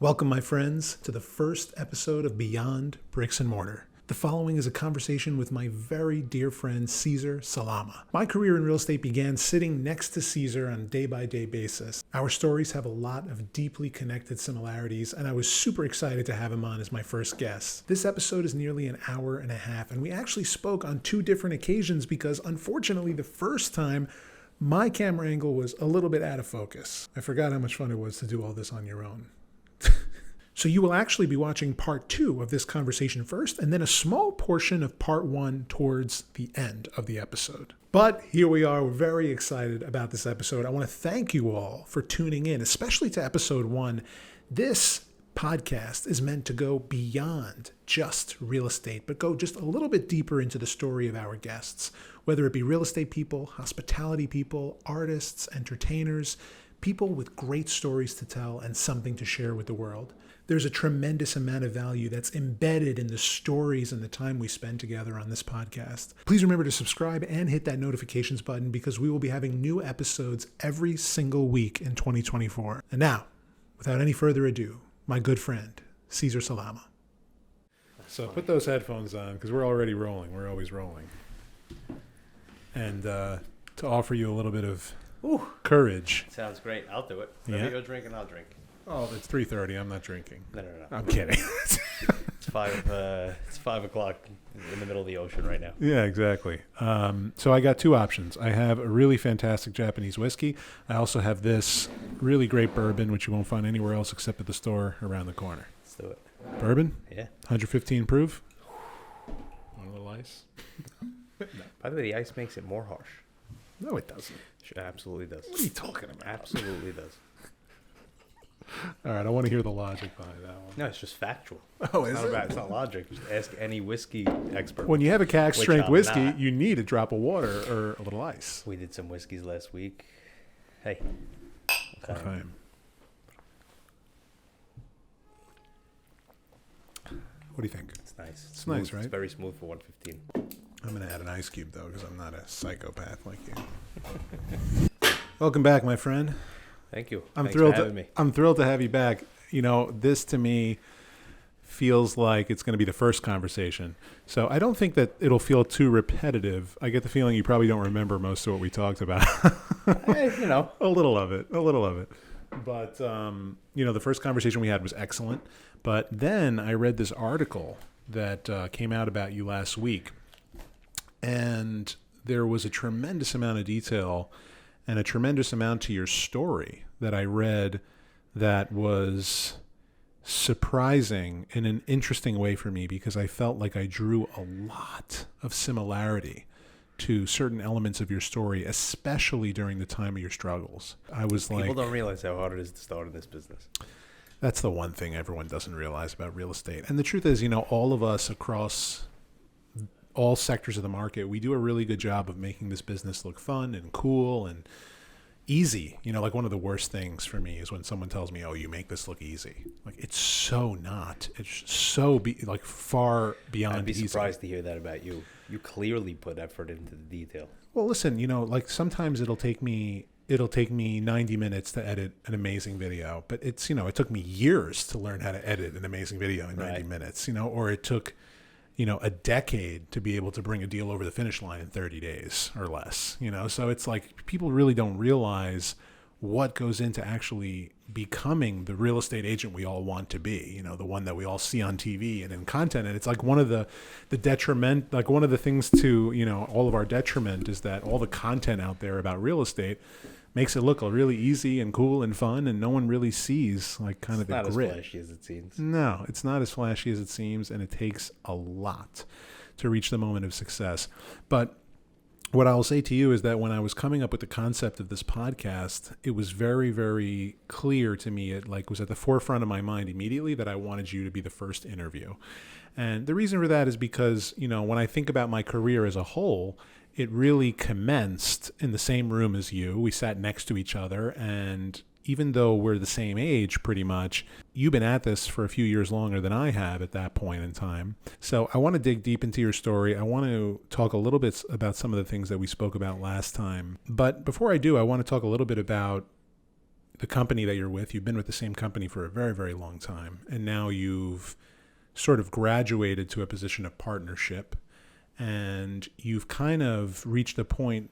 Welcome, my friends, to the first episode of Beyond Bricks Mortar. The following is a conversation with my very dear friend, Ceasar Salama. My career in real estate began sitting next to Ceasar on a day-by-day basis. Our stories have a lot of deeply connected similarities, and I was super excited to have him on as my first guest. This episode is nearly an hour and a half, and we actually spoke on two different occasions because, unfortunately, the first time, my camera angle was a little bit out of focus. I forgot how much fun it was to do all this on your own. So you will actually be watching part 2 of this conversation first, and then a small portion of part 1 towards the end of the episode. But here we are. We're very excited about this episode. I want to thank you all for tuning in, especially to episode 1. This podcast is meant to go beyond just real estate, but go just a little bit deeper into the story of our guests, whether it be real estate people, hospitality people, artists, entertainers, people with great stories to tell and something to share with the world. There's a tremendous amount of value that's embedded in the stories and the time we spend together on this podcast. Please remember to subscribe and hit that notifications button because we will be having new episodes every single week in 2024. And now, without any further ado, my good friend, Ceasar Salama. So put those headphones on because we're already rolling. We're always rolling. And to offer you a little bit of courage. Sounds great. I'll do it. Whatever you're drinking, I'll drink. Oh, it's 3:30. I'm not drinking. No. I'm kidding. It's 5 o'clock in the middle of the ocean right now. Yeah, exactly. So I got two options. I have a really fantastic Japanese whiskey. I also have this really great bourbon, which you won't find anywhere else except at the store around the corner. Let's do it. Bourbon? Yeah. 115 proof. Want a little ice? No. By the way, the ice makes it more harsh. No, it doesn't. It absolutely does. What are you talking about? Absolutely does. All right, I want to hear the logic behind that one. No, it's just factual. Oh, it's is not it? about, it's not logic. Just ask any whiskey expert. When you have a cask Which strength I'm whiskey, not. you need a drop of water or a little ice. We did some whiskeys last week. Hey. Okay. What do you think? It's nice. It's nice, right? It's very smooth for 115. I'm going to add an ice cube, though, because I'm not a psychopath like you. Welcome back, my friend. Thank you. I'm Thanks thrilled. for having me. I'm thrilled to have you back. You know, this to me feels like it's going to be the first conversation. So I don't think that it'll feel too repetitive. I get the feeling you probably don't remember most of what we talked about. You know. A little of it. But, the first conversation we had was excellent. But then I read this article that came out about you last week. And there was a tremendous amount of detail and a tremendous amount to your story that I read that was surprising in an interesting way for me because I felt like I drew a lot of similarity to certain elements of your story, especially during the time of your struggles. I was like... People don't realize how hard it is to start in this business. That's the one thing everyone doesn't realize about real estate. And the truth is, all of us across all sectors of the market, we do a really good job of making this business look fun and cool and easy. Like one of the worst things for me is when someone tells me, oh, you make this look easy. Like it's so not. It's so far beyond I'd be easy. surprised to hear that about you. You clearly put effort into the detail. Well, listen, like sometimes it'll take me 90 minutes to edit an amazing video, but it's, it took me years to learn how to edit an amazing video in 90 minutes, or it took, a decade to be able to bring a deal over the finish line in 30 days or less, so it's like people really don't realize what goes into actually becoming the real estate agent we all want to be, the one that we all see on TV and in content. And it's like one of the detriment, like one of the things to, all of our detriment is that all the content out there about real estate makes it look really easy and cool and fun, and no one really sees like kind of the grit. It's not as flashy as it seems. No, it's not as flashy as it seems, and it takes a lot to reach the moment of success. But what I'll say to you is that when I was coming up with the concept of this podcast, it was very, very clear to me. It was at the forefront of my mind immediately that I wanted you to be the first interview. And the reason for that is because, when I think about my career as a whole, it really commenced in the same room as you. We sat next to each other, and even though we're the same age pretty much, you've been at this for a few years longer than I have at that point in time. So I want to dig deep into your story. I want to talk a little bit about some of the things that we spoke about last time. But before I do, I want to talk a little bit about the company that you're with, you've been with the same company for a very, very long time. And now you've sort of graduated to a position of partnership. And you've kind of reached a point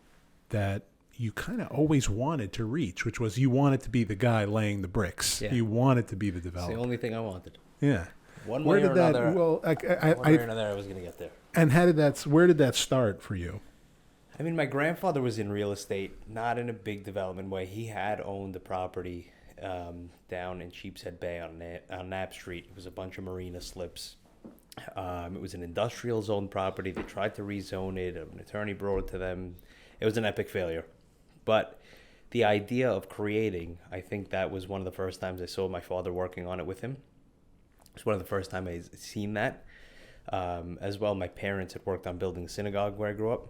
that you kind of always wanted to reach, which was you wanted to be the guy laying the bricks. Yeah. You wanted to be the developer. It's the only thing I wanted. Yeah. One way or another. Well, one way or another, I was going to get there. And where did that start for you? I mean, my grandfather was in real estate, not in a big development way. He had owned the property down in Sheepshead Bay on Knapp Street. It was a bunch of marina slips. It was an industrial zone property. They tried to rezone it. An attorney brought it to them. It was an epic failure. But the idea of creating, I think that was one of the first times I saw my father working on it with him. It was one of the first times I seen that. As well, my parents had worked on building a synagogue where I grew up.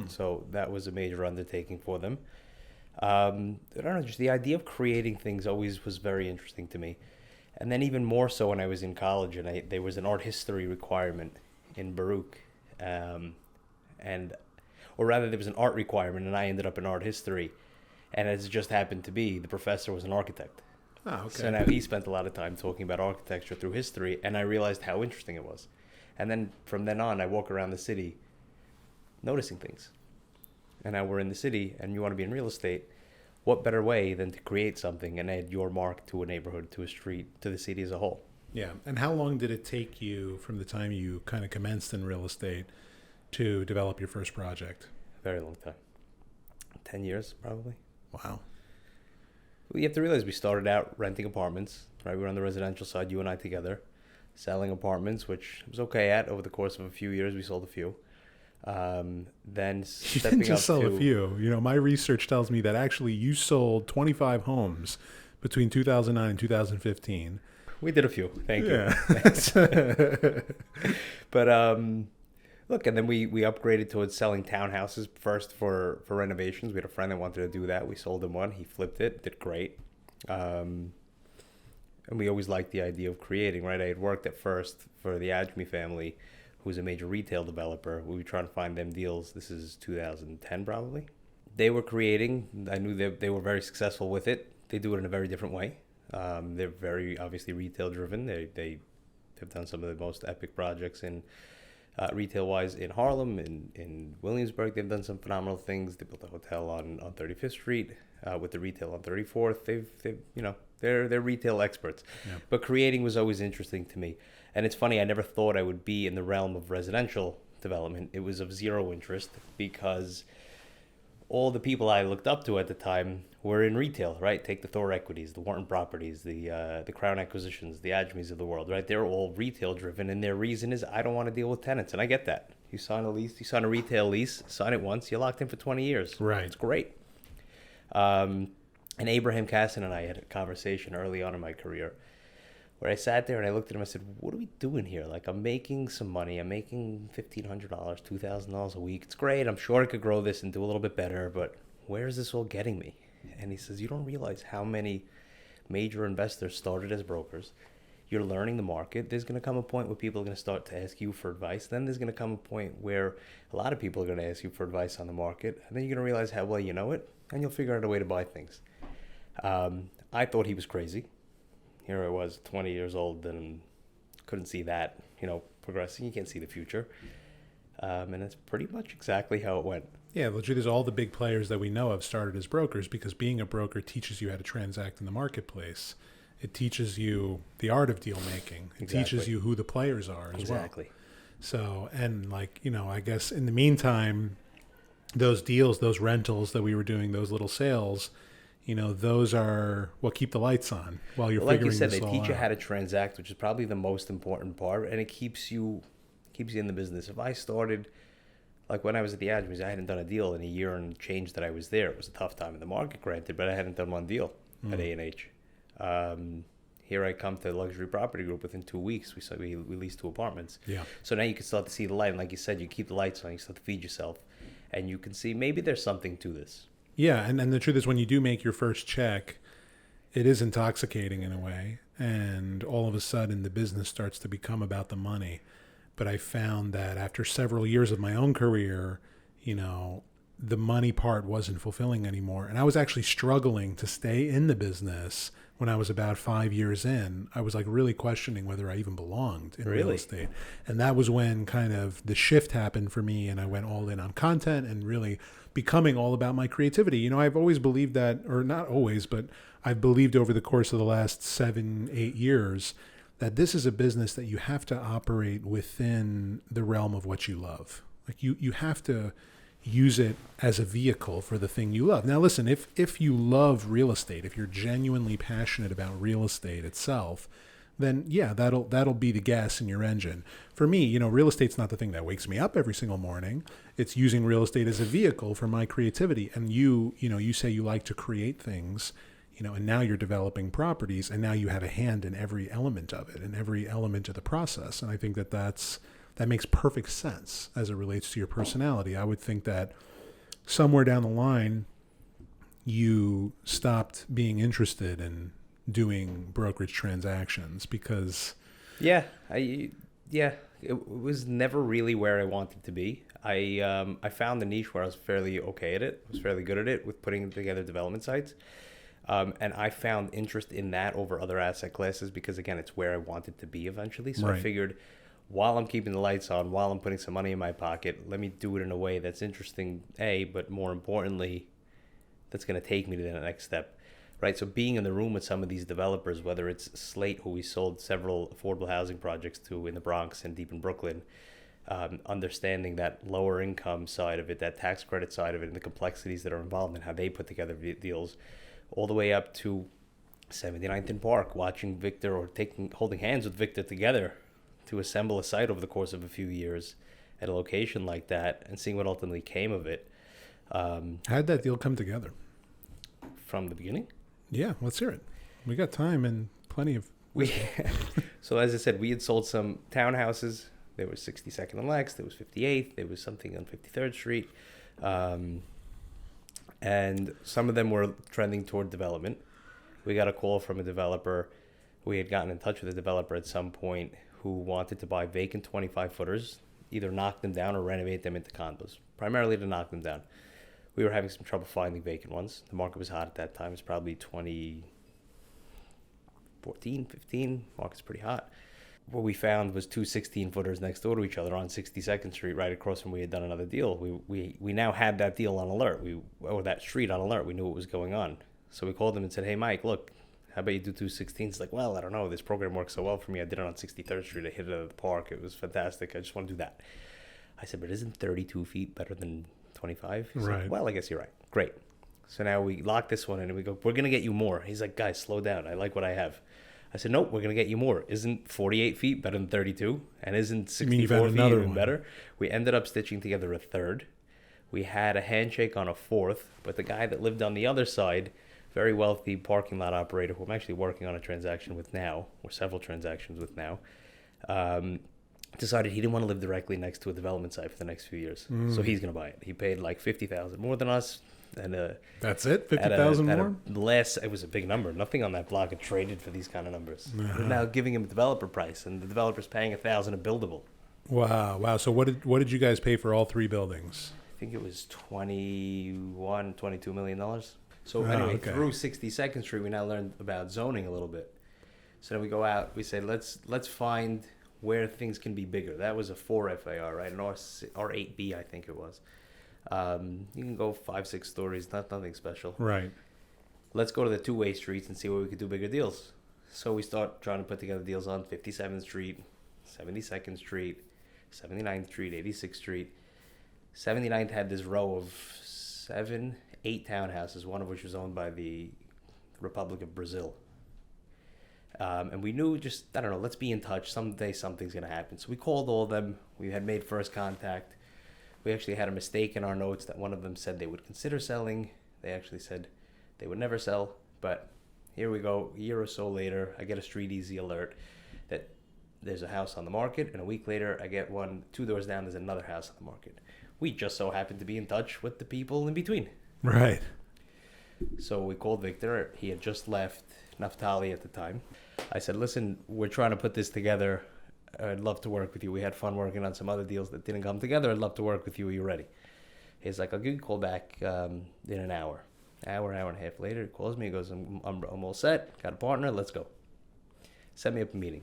So that was a major undertaking for them. I don't know, just the idea of creating things always was very interesting to me. And then even more so when I was in college and there was an art history requirement in Baruch. Or rather there was an art requirement and I ended up in art history. And as it just happened to be, the professor was an architect. Oh, okay. So now he spent a lot of time talking about architecture through history and I realized how interesting it was. And then from then on, I walk around the city noticing things. And now we're in the city and you want to be in real estate. What better way than to create something and add your mark to a neighborhood, to a street, to the city as a whole? Yeah. And how long did it take you from the time you kind of commenced in real estate to develop your first project? Very long time. 10 years, probably. Wow. Well, you have to realize we started out renting apartments, right? We were on the residential side, you and I together, selling apartments, which was okay at. Over the course of a few years, we sold a few. Then you didn't just sell a few. You know, my research tells me that actually you sold 25 homes between 2009 and 2015. We did a few. Thank you. Yeah. But look, and then we upgraded towards selling townhouses first for renovations. We had a friend that wanted to do that. We sold him one. He flipped it, did great. And we always liked the idea of creating, right? I had worked at first for the Ajmi family, who's a major retail developer. We were trying to find them deals. This is 2010 probably. They were creating. I knew they were very successful with it. They do it in a very different way. They're very obviously retail driven. They've done some of the most epic projects in retail wise in Harlem, in Williamsburg. They've done some phenomenal things. They built a hotel on 35th Street with the retail on 34th. They're retail experts. Yeah. But creating was always interesting to me. And it's funny, I never thought I would be in the realm of residential development. It was of zero interest because all the people I looked up to at the time were in retail, right? Take the Thor Equities, the Wharton Properties, the Crown Acquisitions, the Ajmis of the world, right? They're all retail driven, and their reason is I don't want to deal with tenants, and I get that. You sign a lease, you sign a retail lease, sign it once, you're locked in for 20 years. Right. It's great. And Abraham Casson and I had a conversation early on in my career where I sat there and I looked at him and I said, what are we doing here? Like, I'm making some money. I'm making $1,500, $2,000 a week. It's great. I'm sure I could grow this and do a little bit better, but where is this all getting me? And he says, you don't realize how many major investors started as brokers. You're learning the market. There's going to come a point where people are going to start to ask you for advice. Then there's going to come a point where a lot of people are going to ask you for advice on the market. And then you're going to realize how well you know it, and you'll figure out a way to buy things. I thought he was crazy. Here I was, 20 years old, and couldn't see that, progressing. You can't see the future. And that's pretty much exactly how it went. Yeah, the truth is all the big players that we know of started as brokers because being a broker teaches you how to transact in the marketplace. It teaches you the art of deal making. It teaches you who the players are as well. Exactly. So, and I guess in the meantime, those deals, those rentals that we were doing, those little sales, those are what keep the lights on while you're figuring this all out. Like you said, they teach you how to transact, which is probably the most important part, and it keeps you in the business. If I started, like when I was at the Ajmis, I hadn't done a deal in a year and change that I was there. It was a tough time in the market, granted, but I hadn't done one deal at A&H. Here I come to the Luxury Property Group within 2 weeks. We leased 2 apartments. Yeah. So now you can start to see the light, and like you said, you keep the lights on, you start to feed yourself, and you can see maybe there's something to this. Yeah, and the truth is when you do make your first check, it is intoxicating in a way, and all of a sudden the business starts to become about the money. But I found that after several years of my own career, the money part wasn't fulfilling anymore. And I was actually struggling to stay in the business when I was about 5 years in. I was like really questioning whether I even belonged in real estate. And that was when kind of the shift happened for me, and I went all in on content and really becoming all about my creativity. You know, I've always believed that, or not always, but I've believed over the course of the last 7-8 years that this is a business that you have to operate within the realm of what you love. Like you have to use it as a vehicle for the thing you love. Now, listen, if you love real estate, if you're genuinely passionate about real estate itself, then yeah, that'll be the gas in your engine. For me, you know, real estate's not the thing that wakes me up every single morning. It's using real estate as a vehicle for my creativity. And you say you like to create things, you know, and now you're developing properties, and now you have a hand in every element of it and every element of the process. And I think that makes perfect sense as it relates to your personality. I would think that somewhere down the line, you stopped being interested in doing brokerage transactions because... Yeah, it was never really where I wanted to be. I found a niche where I was fairly okay at it. I was fairly good at it with putting together development sites. And I found interest in that over other asset classes because, again, it's where I wanted to be eventually. So I figured, while I'm keeping the lights on, while I'm putting some money in my pocket, let me do it in a way that's interesting, but more importantly, that's going to take me to the next step, right? So being in the room with some of these developers, whether it's Slate, who we sold several affordable housing projects to in the Bronx and deep in Brooklyn, understanding that lower income side of it, that tax credit side of it, and the complexities that are involved in how they put together deals, all the way up to 79th and Park, watching Victor or holding hands with Victor together to assemble a site over the course of a few years at a location like that, and seeing what ultimately came of it. How did that deal come together? From the beginning? Yeah, let's hear it. We got time and plenty of... So as I said, we had sold some townhouses. There was 62nd and Lex, there was 58th, there was something on 53rd Street. And some of them were trending toward development. We got a call from a developer. We had gotten in touch with a developer at some point who wanted to buy vacant 25-footers, either knock them down or renovate them into condos, primarily to knock them down. We were having some trouble finding vacant ones. The market was hot at that time. It's probably 2014, 15. Market's pretty hot. What we found was two 16-footers next door to each other on 62nd Street, right across from where we had done another deal. We now had that deal on alert, or that street on alert. We knew what was going on. So we called them and said, hey, Mike, look, how about you do two 16s? He's like, well, I don't know. This program works so well for me. I did it on 63rd Street. I hit it at the park. It was fantastic. I just want to do that. I said, but isn't 32 feet better than 25? He's right. like, well, I guess you're right. Great. So now we lock this one in and we go, we're going to get you more. He's like, guys, slow down. I like what I have. I said, nope, we're going to get you more. Isn't 48 feet better than 32? And isn't 64 feet even better? We ended up stitching together a third. We had a handshake on a fourth, but the guy that lived on the other side, very wealthy parking lot operator, who I'm actually working on a transaction with now, or several transactions with now, decided he didn't want to live directly next to a development site for the next few years. So he's going to buy it. He paid like $50,000 more than us. And that's it? $50,000 more? It was a big number. Nothing on that block had traded for these kind of numbers. We're now giving him a developer price, and the developer's paying $1,000 a buildable. Wow. So what did you guys pay for all three buildings? I think it was $22 million. So anyway, through 62nd Street, we now learned about zoning a little bit. So then we go out, we say, let's find where things can be bigger. That was a 4 FAR, right? An R8B, I think it was. You can go 5-6 stories, nothing special. Right. Let's go to the two-way streets and see where we could do bigger deals. So we start trying to put together deals on 57th Street, 72nd Street, 79th Street, 86th Street. 79th had this row of 8 townhouses, one of which was owned by the Republic of Brazil. And we knew let's be in touch. Someday something's going to happen. So we called all of them. We had made first contact. We actually had a mistake in our notes that one of them said they would consider selling. They actually said they would never sell. But here we go. A year or so later, I get a Street Easy alert that there's a house on the market. And a week later, I get 2 doors down, there's another house on the market. We just so happened to be in touch with the people in between. Right. So we called Victor. He had just left Naftali at the time. I said, listen, we're trying to put this together. I'd love to work with you. We had fun working on some other deals that didn't come together. I'd love to work with you. Are you ready? He's like, I'll give you a call back in an hour. Hour and a half later, he calls me. He goes, I'm all set. Got a partner. Let's go. Set me up a meeting.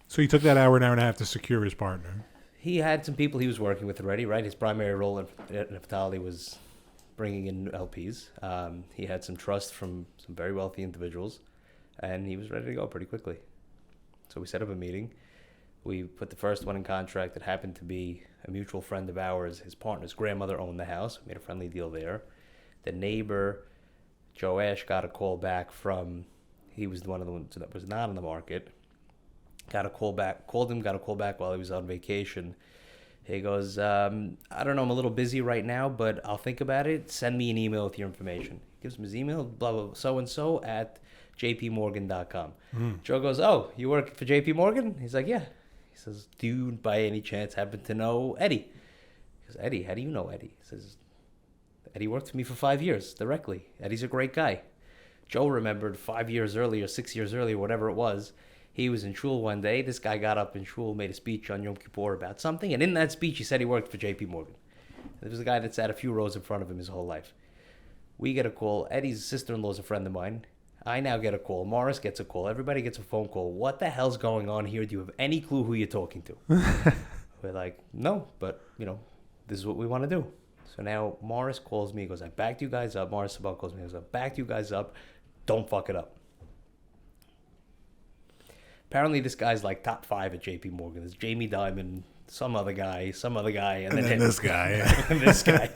So he took that hour and a half to secure his partner. He had some people he was working with already, right? His primary role in Naftali was bringing in LPs. He had some trust from some very wealthy individuals, and he was ready to go pretty quickly. So we set up a meeting. We put the first one in contract. That happened to be a mutual friend of ours. His partner's grandmother owned the house. We made a friendly deal there. The neighbor, Joe Ash, got a call back from, he was one of the ones that was not on the market. Got a call back, called him, got a call back while he was on vacation. He goes, I don't know, I'm a little busy right now, but I'll think about it. Send me an email with your information. He gives him his email, blah, blah, so-and-so at jpmorgan.com. Joe goes, oh, you work for JP Morgan? He's like, yeah. He says, do you by any chance happen to know Eddie? He goes, Eddie, how do you know Eddie? He says, Eddie worked for me for 5 years directly. Eddie's a great guy. Joe remembered 5 years earlier, 6 years earlier, whatever it was, he was in shul one day. This guy got up in shul, made a speech on Yom Kippur about something, and in that speech he said he worked for JP Morgan. There was a guy that sat a few rows in front of him his whole life. We get a call. Eddie's sister-in-law is a friend of mine. I now get a call. Morris gets a call. Everybody gets a phone call. What the hell's going on here? Do you have any clue who you're talking to? We're like, no, but, this is what we want to do. So now Morris calls me. He goes, I backed you guys up. Morris Sabal calls me. He goes, I backed you guys up. Don't fuck it up. Apparently this guy's like top 5 at JP Morgan. There's Jamie Dimon, some other guy, and then this guy. And this guy.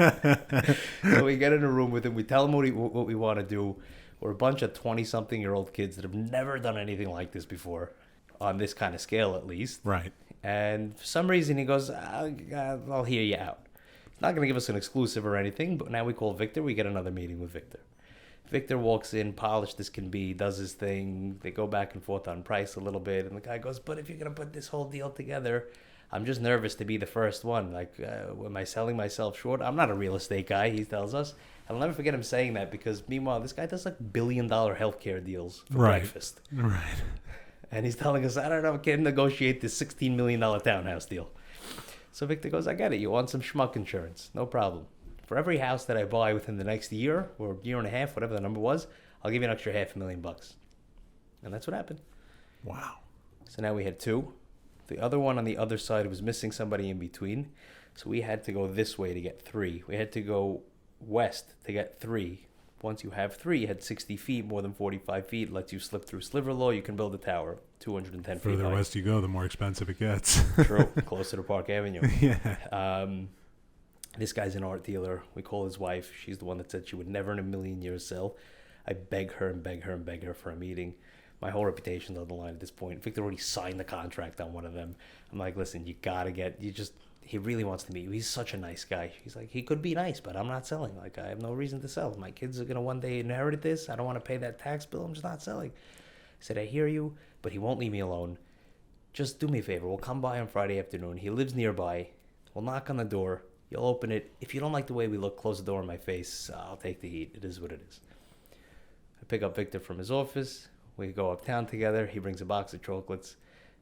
So we get in a room with him. We tell him what we want to do. We're a bunch of 20-something-year-old kids that have never done anything like this before, on this kind of scale at least. Right. And for some reason he goes, I'll hear you out. He's not going to give us an exclusive or anything, but now we call Victor. We get another meeting with Victor. Victor walks in, polished as can be, does his thing. They go back and forth on price a little bit. And the guy goes, but if you're going to put this whole deal together, I'm just nervous to be the first one. Like, am I selling myself short? I'm not a real estate guy, he tells us. I'll never forget him saying that because, meanwhile, this guy does like billion-dollar healthcare deals for breakfast. Right. And he's telling us, I don't know, I can't negotiate this $16 million townhouse deal. So Victor goes, I get it. You want some schmuck insurance. No problem. For every house that I buy within the next year or year and a half, whatever the number was, I'll give you an extra $500,000. And that's what happened. Wow. So now we had 2. The other one on the other side was missing somebody in between. So we had to go this way to get 3. We had to go west to get 3. Once you have 3, you had 60 feet, more than 45 feet. Lets you slip through sliver law. You can build a tower 210 feet high. Further west you go, the more expensive it gets. True. Closer to Park Avenue. Yeah. This guy's an art dealer. We call his wife. She's the one that said she would never in a million years sell. I beg her and beg her and beg her for a meeting. My whole reputation's on the line at this point. Victor already signed the contract on one of them. I'm like, listen, he really wants to meet you. He's such a nice guy. He's like, he could be nice, but I'm not selling. Like, I have no reason to sell. My kids are going to one day inherit this. I don't want to pay that tax bill. I'm just not selling. I said, I hear you, but he won't leave me alone. Just do me a favor. We'll come by on Friday afternoon. He lives nearby. We'll knock on the door. You'll open it. If you don't like the way we look, close the door in my face. I'll take the heat. It is what it is. I pick up Victor from his office. We go uptown together. He brings a box of chocolates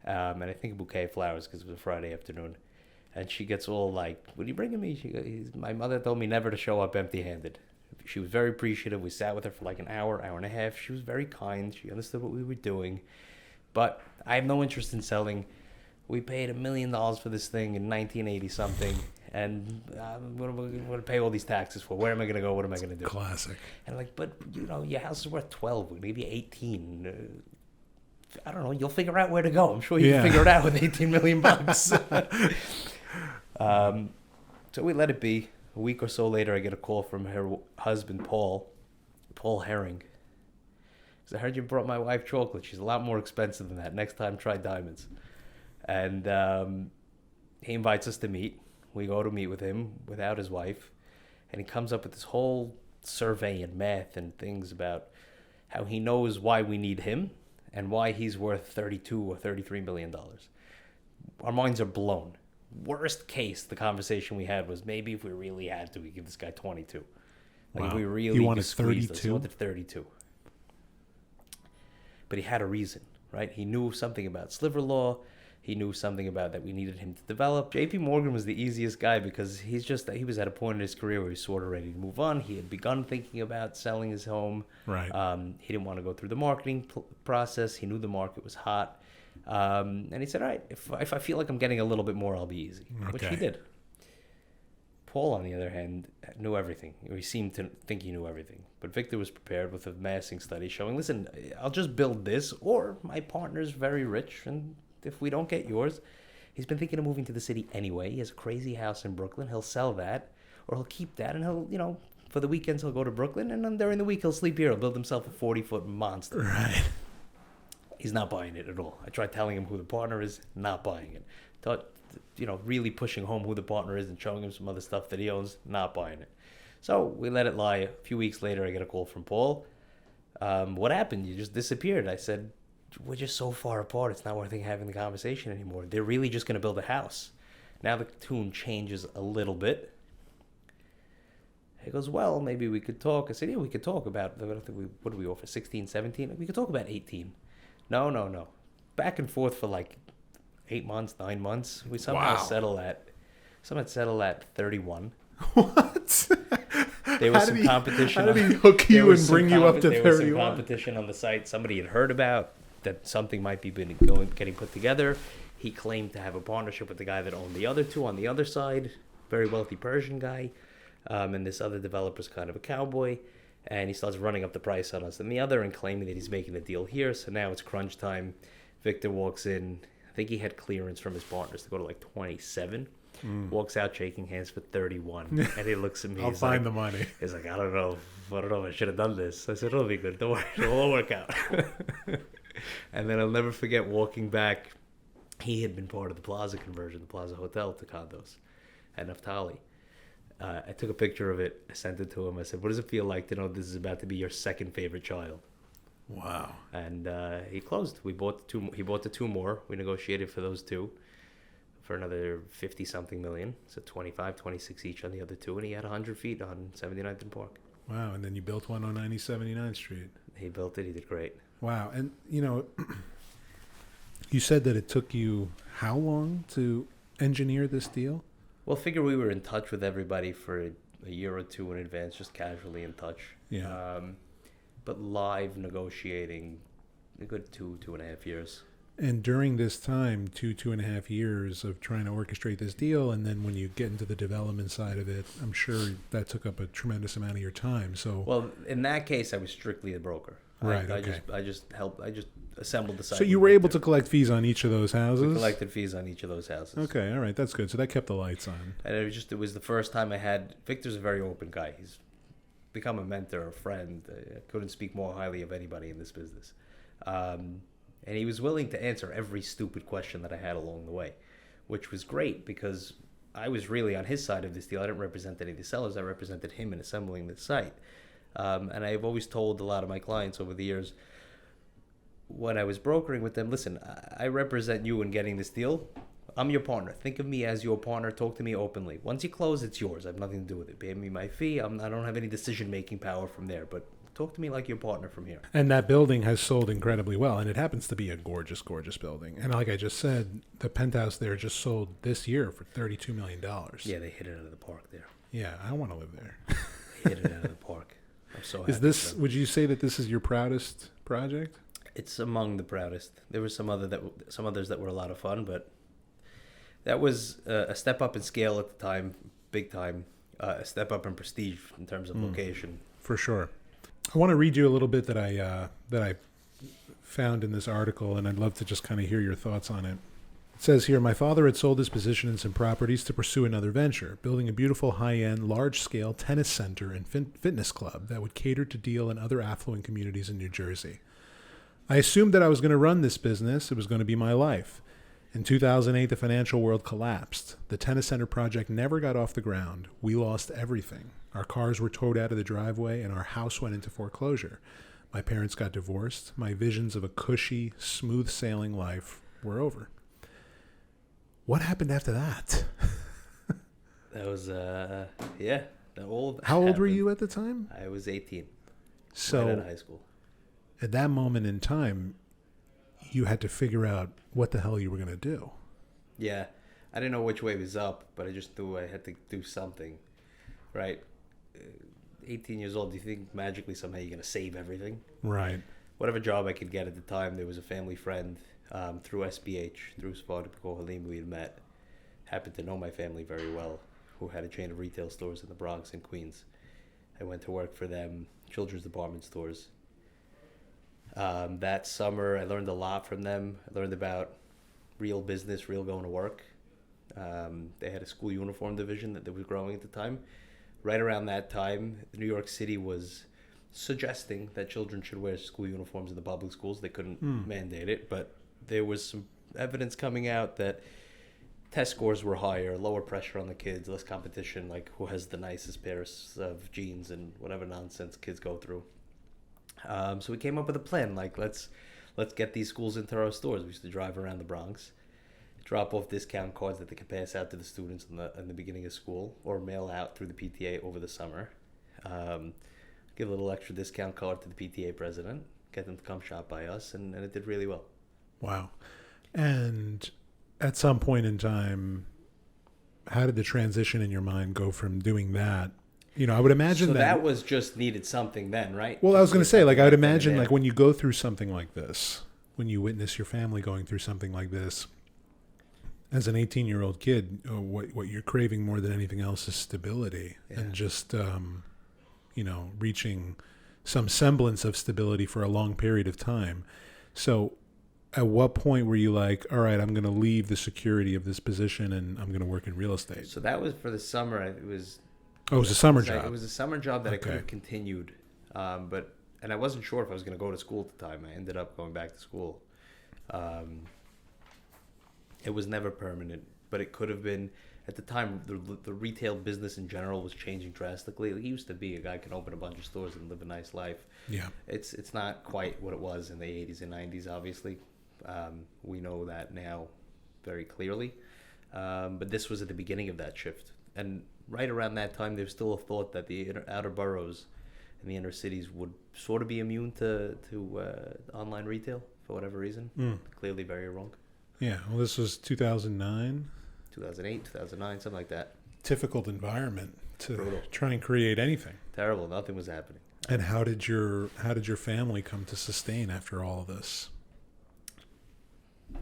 and I think a bouquet of flowers because it was a Friday afternoon. And she gets all like, what are you bringing me? My mother told me never to show up empty-handed. She was very appreciative. We sat with her for like an hour and a half. She was very kind. She understood what we were doing. But I have no interest in selling. We paid $1 million for this thing in 1980-something. And what am I going to pay all these taxes for? Where am I going to go? What am I going to do? Classic. And I'm like, but, your house is worth 12, maybe 18. I don't know. You'll figure out where to go. I'm sure you can figure it out with $18 million. So we let it be. A week or so later, I get a call from her husband, Paul Herring. He said, I heard you brought my wife chocolate. She's a lot more expensive than that. Next time, try diamonds. And he invites us to meet. We go to meet with him without his wife. And he comes up with this whole survey and math and things about how he knows why we need him and why he's worth 32 or $33 million. Our minds are blown. Worst case, the conversation we had was maybe if we really had to, we give this guy 22. Like, wow. we really he wanted 32? He wanted 32. But he had a reason, right? He knew something about sliver law. he knew something about that we needed him to develop. JP Morgan was the easiest guy because he was at a point in his career where he was sort of ready to move on. He had begun thinking about selling his home. Right. He didn't want to go through the marketing process. He knew the market was hot. And he said, all right, if I feel like I'm getting a little bit more, I'll be easy, which he did. Paul, on the other hand, knew everything. He seemed to think he knew everything. But Victor was prepared with a massing study showing, listen, I'll just build this, or my partner's very rich, and if we don't get yours, he's been thinking of moving to the city anyway. He has a crazy house in Brooklyn. He'll sell that, or he'll keep that, and he'll, for the weekends he'll go to Brooklyn, and then during the week he'll sleep here. He'll build himself a 40-foot monster. Right. He's not buying it at all. I tried telling him who the partner is, not buying it. Really pushing home who the partner is and showing him some other stuff that he owns, not buying it. So we let it lie. A few weeks later, I get a call from Paul. What happened? You just disappeared. I said, we're just so far apart. It's not worth having the conversation anymore. They're really just going to build a house. Now the tune changes a little bit. He goes, well, maybe we could talk. I said, yeah, we could talk about, what do we offer, 16, 17? We could talk about 18. No. Back and forth for like 8 months, 9 months. We somehow settle at 31. What? There was some competition. How did he hook you and bring you up to 31? There was some competition on the site somebody had heard about, that something might be getting put together. He claimed to have a partnership with the guy that owned the other two on the other side, very wealthy Persian guy, and this other developer's kind of a cowboy, and he starts running up the price on us and the other and claiming that he's making a deal here. So now it's crunch time. Victor walks in. I think he had clearance from his partners to go to like 27. Walks out shaking hands for 31. And he looks at me. I'll find the money. He's like, I don't know. I should have done this. I said, it'll be good. Don't worry. It'll all work out. And then I'll never forget walking back. He had been part of the Plaza conversion, the Plaza Hotel, to condos at Naftali. I took a picture of it. I sent it to him. I said, what does it feel like to know this is about to be your second favorite child? Wow. And he closed. He bought the two more. We negotiated for those two for another 50-something million. So 25, 26 each on the other two. And he had 100 feet on 79th and Park. Wow. And then you built one on 79th Street. He built it. He did great. Wow. And, you said that it took you how long to engineer this deal? Well, figure we were in touch with everybody for a year or two in advance, just casually in touch. Yeah. But live negotiating a good 2.5 years. And during this time, 2.5 years of trying to orchestrate this deal, and then when you get into the development side of it, I'm sure that took up a tremendous amount of your time. So, well, in that case, I was strictly a broker. Right. I just assembled the site. So you were able to collect fees on each of those houses? We collected fees on each of those houses. Okay, all right, that's good. So that kept the lights on. And it was the first time I had. Victor's a very open guy. He's become a mentor, a friend. I couldn't speak more highly of anybody in this business. And he was willing to answer every stupid question that I had along the way, which was great because I was really on his side of this deal. I didn't represent any of the sellers. I represented him in assembling the site. And I've always told a lot of my clients over the years, when I was brokering with them, listen, I represent you in getting this deal. I'm your partner. Think of me as your partner. Talk to me openly. Once you close, it's yours. I have nothing to do with it. Pay me my fee. I don't have any decision-making power from there, but talk to me like your partner from here. And that building has sold incredibly well, and it happens to be a gorgeous, gorgeous building. And like I just said, the penthouse there just sold this year for $32 million. Yeah, they hit it out of the park there. Yeah, I want to live there. They hit it out of the park. I'm so happy. Would you say that this is your proudest project? It's among the proudest. There were some others that were a lot of fun, but that was a step up in scale at the time, big time. A step up in prestige in terms of location. For sure. I want to read you a little bit that I found in this article, and I'd love to just kind of hear your thoughts on it. It says here, my father had sold his position in some properties to pursue another venture, building a beautiful high-end, large-scale tennis center and fitness club that would cater to Deal and other affluent communities in New Jersey. I assumed that I was going to run this business. It was going to be my life. In 2008, the financial world collapsed. The tennis center project never got off the ground. We lost everything. Our cars were towed out of the driveway, and our house went into foreclosure. My parents got divorced. My visions of a cushy, smooth-sailing life were over. What happened after that? That was, How old were you at the time? I was 18. So, right out of high school. At that moment in time, you had to figure out what the hell you were going to do. Yeah. I didn't know which way was up, but I just knew I had to do something, right? 18 years old, do you think magically somehow you're going to save everything? Right. Whatever job I could get at the time, there was a family friend through SBH, through Spartico Halim we had met, happened to know my family very well, who had a chain of retail stores in the Bronx and Queens. I went to work for them, children's department stores. That summer, I learned a lot from them. I learned about real business, real going to work. They had a school uniform division that was growing at the time. Right around that time, New York City was suggesting that children should wear school uniforms in the public schools. They couldn't mandate it, but there was some evidence coming out that test scores were higher, lower pressure on the kids, less competition, like who has the nicest pairs of jeans and whatever nonsense kids go through. So we came up with a plan, like let's get these schools into our stores. We used to drive around the Bronx, drop off discount cards that they could pass out to the students in the beginning of school, or mail out through the PTA over the summer. Give a little extra discount card to the PTA president, get them to come shop by us, and it did really well. Wow. And at some point in time, how did the transition in your mind go from doing that? You know, I would imagine so that was just needed something then, right? Well, I was going to say, like, I would imagine, like, when you go through something like this, when you witness your family going through something like this, as an 18-year-old kid, what you're craving more than anything else is stability, and just, reaching some semblance of stability for a long period of time. So at what point were you like, all right, I'm going to leave the security of this position and I'm going to work in real estate? So that was for the summer. It was a summer job. It was a summer job that I could have continued, and I wasn't sure if I was going to go to school at the time. I ended up going back to school. It was never permanent, but it could have been. At the time, the retail business in general was changing drastically. It used to be a guy can open a bunch of stores and live a nice life. Yeah, it's not quite what it was in the 80s and 90s, obviously. We know that now very clearly. But this was at the beginning of that shift. And right around that time, there was still a thought that the outer boroughs and the inner cities would sort of be immune to online retail for whatever reason. Clearly very wrong. Yeah, well, this was 2009? 2008, 2009, something like that. Difficult environment to Brutal. Try and create anything. Terrible. Nothing was happening. And how did your family come to sustain after all of this?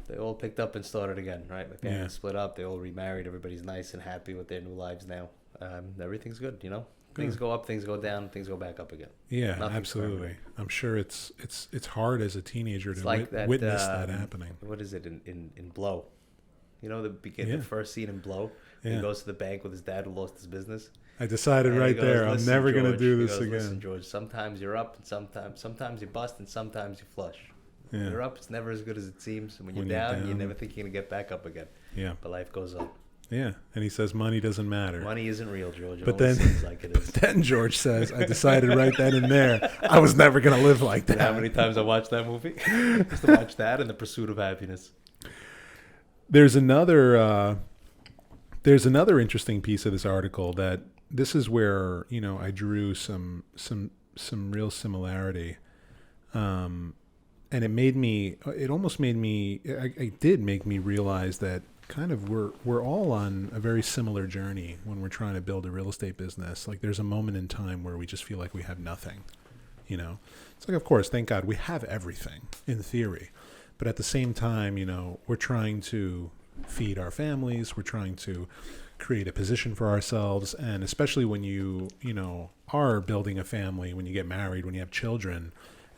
They all picked up and started again, right? My parents split up. They all remarried. Everybody's nice and happy with their new lives now. Everything's good, you know? Things go up, things go down, things go back up again. Yeah, nothing's absolutely. Permanent. I'm sure it's hard as a teenager to witness that happening. What is it in Blow? You know, the first scene in Blow? He goes to the bank with his dad who lost his business. I decided right there, I'm never going to do this again. Listen, George, sometimes you're up and sometimes you bust and sometimes you flush. When you're up, it's never as good as it seems. And when you're down, you never think you're going to get back up again. Yeah. But life goes on. Yeah, and he says money doesn't matter. Money isn't real, George. But then, like it is. But then George says, I decided right then and there, I was never going to live like that. You know how many times I watched that movie? Just to watch that and The Pursuit of Happiness. There's another interesting piece of this article that this is where, I drew some real similarity. And it did make me realize that kind of we're all on a very similar journey when we're trying to build a real estate business. Like there's a moment in time where we just feel like we have nothing, It's like, of course, thank God we have everything in theory. But at the same time, we're trying to feed our families. We're trying to create a position for ourselves. And especially when you are building a family, when you get married, when you have children,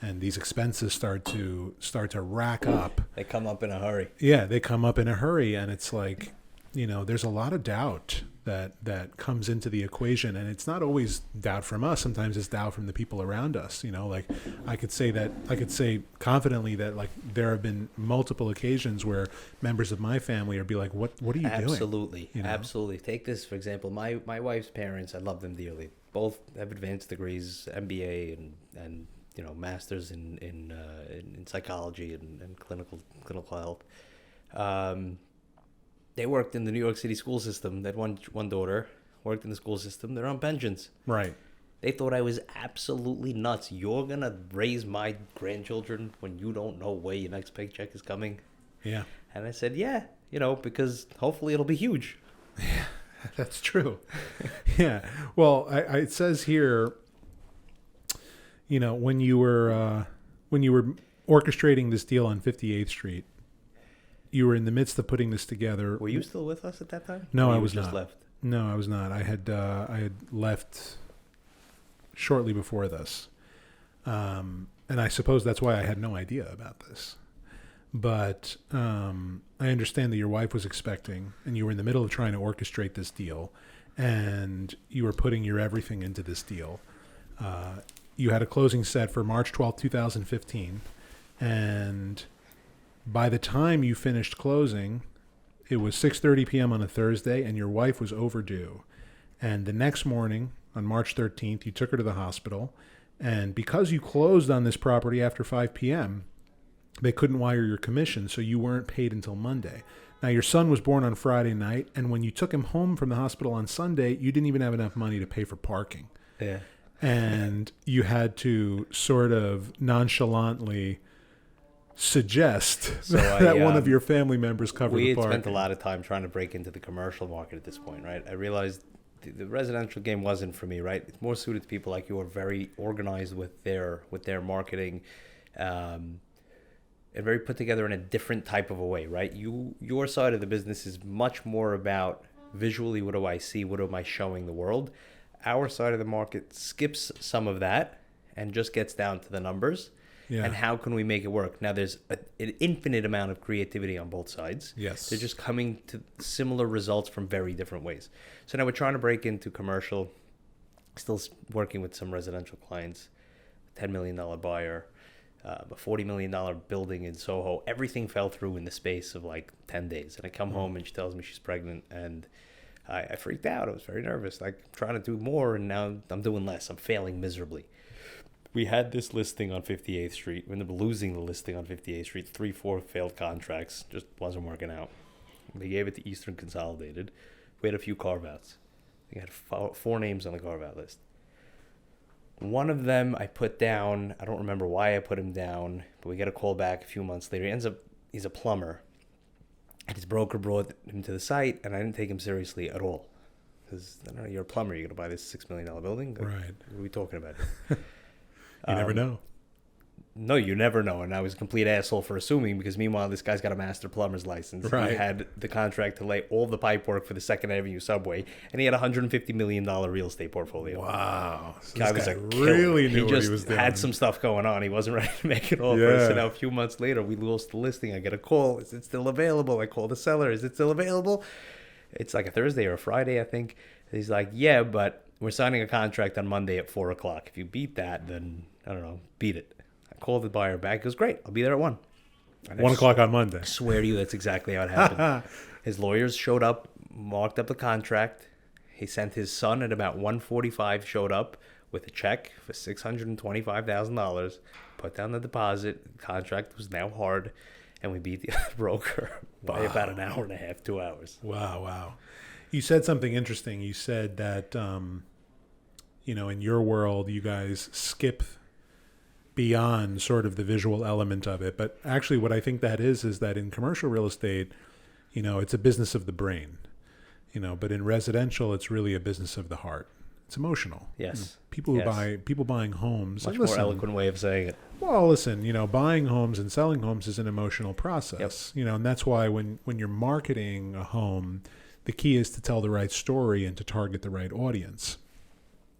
and these expenses start to rack up. They come up in a hurry. Yeah, they come up in a hurry. And it's like, there's a lot of doubt that comes into the equation. And it's not always doubt from us. Sometimes it's doubt from the people around us. Like I could say confidently that like there have been multiple occasions where members of my family are be like, what are you doing? Absolutely. Absolutely. Take this, for example, my wife's parents, I love them dearly. Both have advanced degrees, MBA and masters in psychology and clinical health. They worked in the New York City school system. They had one daughter, worked in the school system. They're on pensions. Right. They thought I was absolutely nuts. You're going to raise my grandchildren when you don't know where your next paycheck is coming? Yeah. And I said, yeah, because hopefully it'll be huge. Yeah, that's true. Yeah. Well, it says here, when you were orchestrating this deal on 58th Street, you were in the midst of putting this together. Were you still with us at that time? No, Or I you was just not. left? No, I was not. I had left shortly before this, and I suppose that's why I had no idea about this. But I understand that your wife was expecting, and you were in the middle of trying to orchestrate this deal, and you were putting your everything into this deal. You had a closing set for March 12th, 2015, and by the time you finished closing, it was 6:30 p.m. on a Thursday, and your wife was overdue. And the next morning, on March 13th, you took her to the hospital, and because you closed on this property after 5 p.m., they couldn't wire your commission, so you weren't paid until Monday. Now, your son was born on Friday night, and when you took him home from the hospital on Sunday, you didn't even have enough money to pay for parking. Yeah. And you had to sort of nonchalantly suggest that one of your family members cover the parking. We had spent a lot of time trying to break into the commercial market at this point, right? I realized the residential game wasn't for me, right? It's more suited to people like you who are very organized with their marketing, and very put together in a different type of a way, right? Your side of the business is much more about visually, what do I see? What am I showing the world? Our side of the market skips some of that and just gets down to the numbers. Yeah. And how can we make it work? Now, there's an infinite amount of creativity on both sides. Yes. They're just coming to similar results from very different ways. So now we're trying to break into commercial, still working with some residential clients, $10 million buyer, a $40 million building in Soho. Everything fell through in the space of like 10 days. And I come home and she tells me she's pregnant, and I freaked out. I was very nervous, like trying to do more, and now I'm doing less. I'm failing miserably. We had this listing on 58th Street. We ended up losing the listing on 58th Street. 3-4 failed contracts. Just wasn't working out. They gave it to Eastern Consolidated. We had a few carve-outs. I had four names on the carve-out list. One of them I put down. I don't remember why I put him down, but we get a call back a few months later. He's a plumber. And his broker brought him to the site, and I didn't take him seriously at all. Because, I don't know, you're a plumber. You're going to buy this $6 million building? Like, right. What are we talking about here? You never know. No, you never know. And I was a complete asshole for assuming, because meanwhile, this guy's got a master plumber's license. Right. He had the contract to lay all the pipe work for the 2nd Avenue subway, and he had a $150 million real estate portfolio. Wow. So Guy this was guy a killer. really knew he what just he was doing. had some stuff going on. He wasn't ready to make it all Yeah. first. So now a few months later, we lost the listing. I get a call. Is it still available? I call the seller. Is it still available? It's like a Thursday or a Friday, I think. He's like, yeah, but we're signing a contract on Monday at 4 o'clock. If you beat that, then, I don't know, beat it. I call the buyer back. He goes, great, I'll be there at 1. 1 o'clock on Monday. I swear to you, that's exactly how it happened. His lawyers showed up, marked up the contract. He sent his son at about 1:45, showed up with a check for $625,000, put down the deposit. The contract was now hard, and we beat the other broker by about an hour and a half, 2 hours. Wow. You said something interesting. You said that, in your world, you guys skip beyond sort of the visual element of it. But actually what I think that is that in commercial real estate, it's a business of the brain, but in residential, it's really a business of the heart. It's emotional. Yes. People buying homes. Much more eloquent way of saying it. Well, listen, buying homes and selling homes is an emotional process, and that's why when you're marketing a home, the key is to tell the right story and to target the right audience.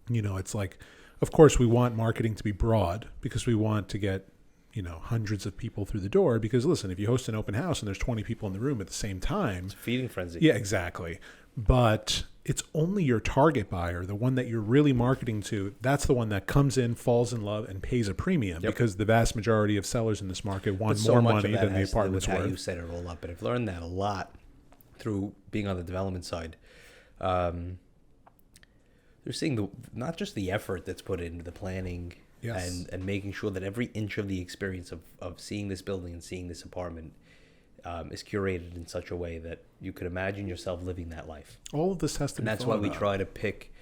It's like, of course, we want marketing to be broad because we want to get, hundreds of people through the door. Because, listen, if you host an open house and there's 20 people in the room at the same time. It's a feeding frenzy. Yeah, exactly. But it's only your target buyer, the one that you're really marketing to, that's the one that comes in, falls in love, and pays a premium. Because the vast majority of sellers in this market want more money than the apartment's worth. How you set it all up. And I've learned that a lot through being on the development side. They're seeing not just the effort that's put into the planning and making sure that every inch of the experience of seeing this building and seeing this apartment is curated in such a way that you could imagine yourself living that life. All of this has to be thought about. And that's why we try to pick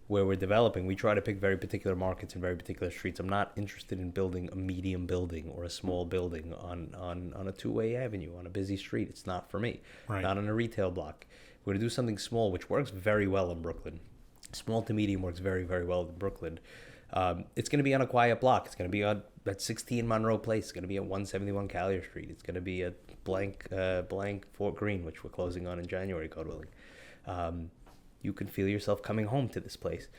where we're developing, we try to pick very particular markets and very particular streets. I'm not interested in building a medium building or a small building on a two-way avenue, on a busy street. It's not for me. Right. Not on a retail block. We're going to do something small, which works very well in Brooklyn. Small to medium works very, very well in Brooklyn. It's going to be on a quiet block. It's going to be on at 16 Monroe Place. It's going to be at 171 Callier Street. It's going to be at blank Fort Greene, which we're closing on in January, God willing. You can feel yourself coming home to this place.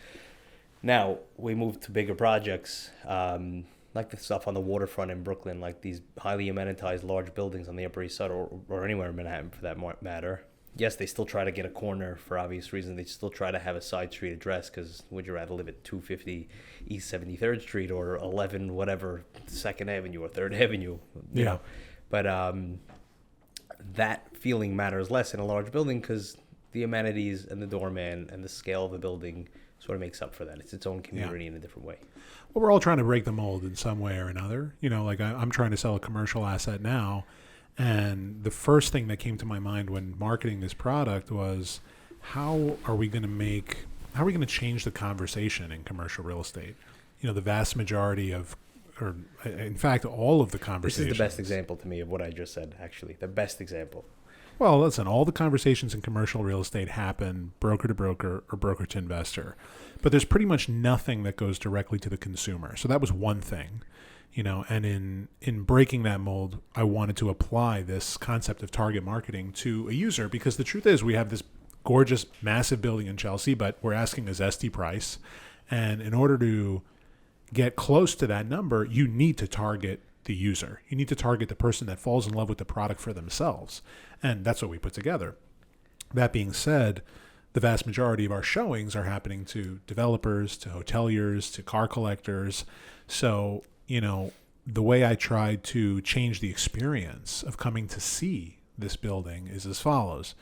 Now, we move to bigger projects, like the stuff on the waterfront in Brooklyn, like these highly amenitized large buildings on the Upper East Side or anywhere in Manhattan for that matter. Yes, they still try to get a corner for obvious reasons. They still try to have a side street address because would you rather live at 250 East 73rd Street or 11 whatever 2nd Avenue or 3rd Avenue? You know? But that feeling matters less in a large building because the amenities and the doorman and the scale of the building sort of makes up for that. It's its own community in a different way. Well, we're all trying to break the mold in some way or another. You know, like I'm trying to sell a commercial asset now. And the first thing that came to my mind when marketing this product was, how are we going to change the conversation in commercial real estate? You know, the vast majority of, or in fact, all of the conversations. This is the best example to me of what I just said, actually. The best example. Well, listen, all the conversations in commercial real estate happen broker to broker or broker to investor. But there's pretty much nothing that goes directly to the consumer. So that was one thing. You know, and in breaking that mold, I wanted to apply this concept of target marketing to a user because the truth is we have this gorgeous, massive building in Chelsea, but we're asking a zesty price. And in order to get close to that number, you need to target the user. You need to target the person that falls in love with the product for themselves. And that's what we put together. That being said, the vast majority of our showings are happening to developers, to hoteliers, to car collectors. So, you know, the way I tried to change the experience of coming to see this building is as follows.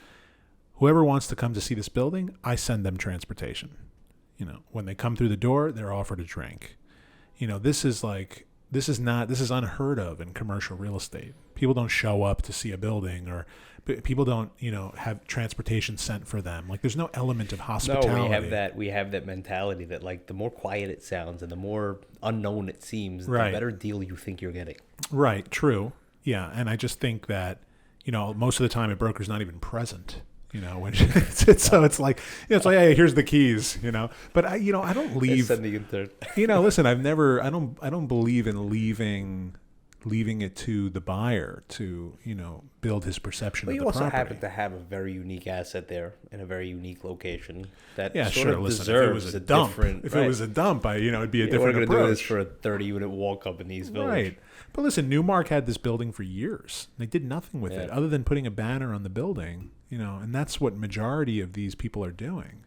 Whoever wants to come to see this building, I send them transportation. You know, when they come through the door, they're offered a drink. You know, this is unheard of in commercial real estate. People don't show up to see a building, or people don't, you know, have transportation sent for them. Like, there's no element of hospitality. No, we have that mentality that, like, the more quiet it sounds and the more unknown it seems, the better deal you think you're getting. Right. True. Yeah. And I just think that, you know, most of the time a broker's not even present. You know, when so it's like, you know, it's like, hey, here's the keys, you know. But I don't leave. You know, listen, I don't believe in leaving it to the buyer to, you know, build his perception of the property. You also happen to have a very unique asset there in a very unique location that deserves a different. If it was a dump, it'd be a different approach. We're going to do this for a 30-unit walk-up in East Village. Right. But listen, Newmark had this building for years. They did nothing with it other than putting a banner on the building, you know, and that's what majority of these people are doing.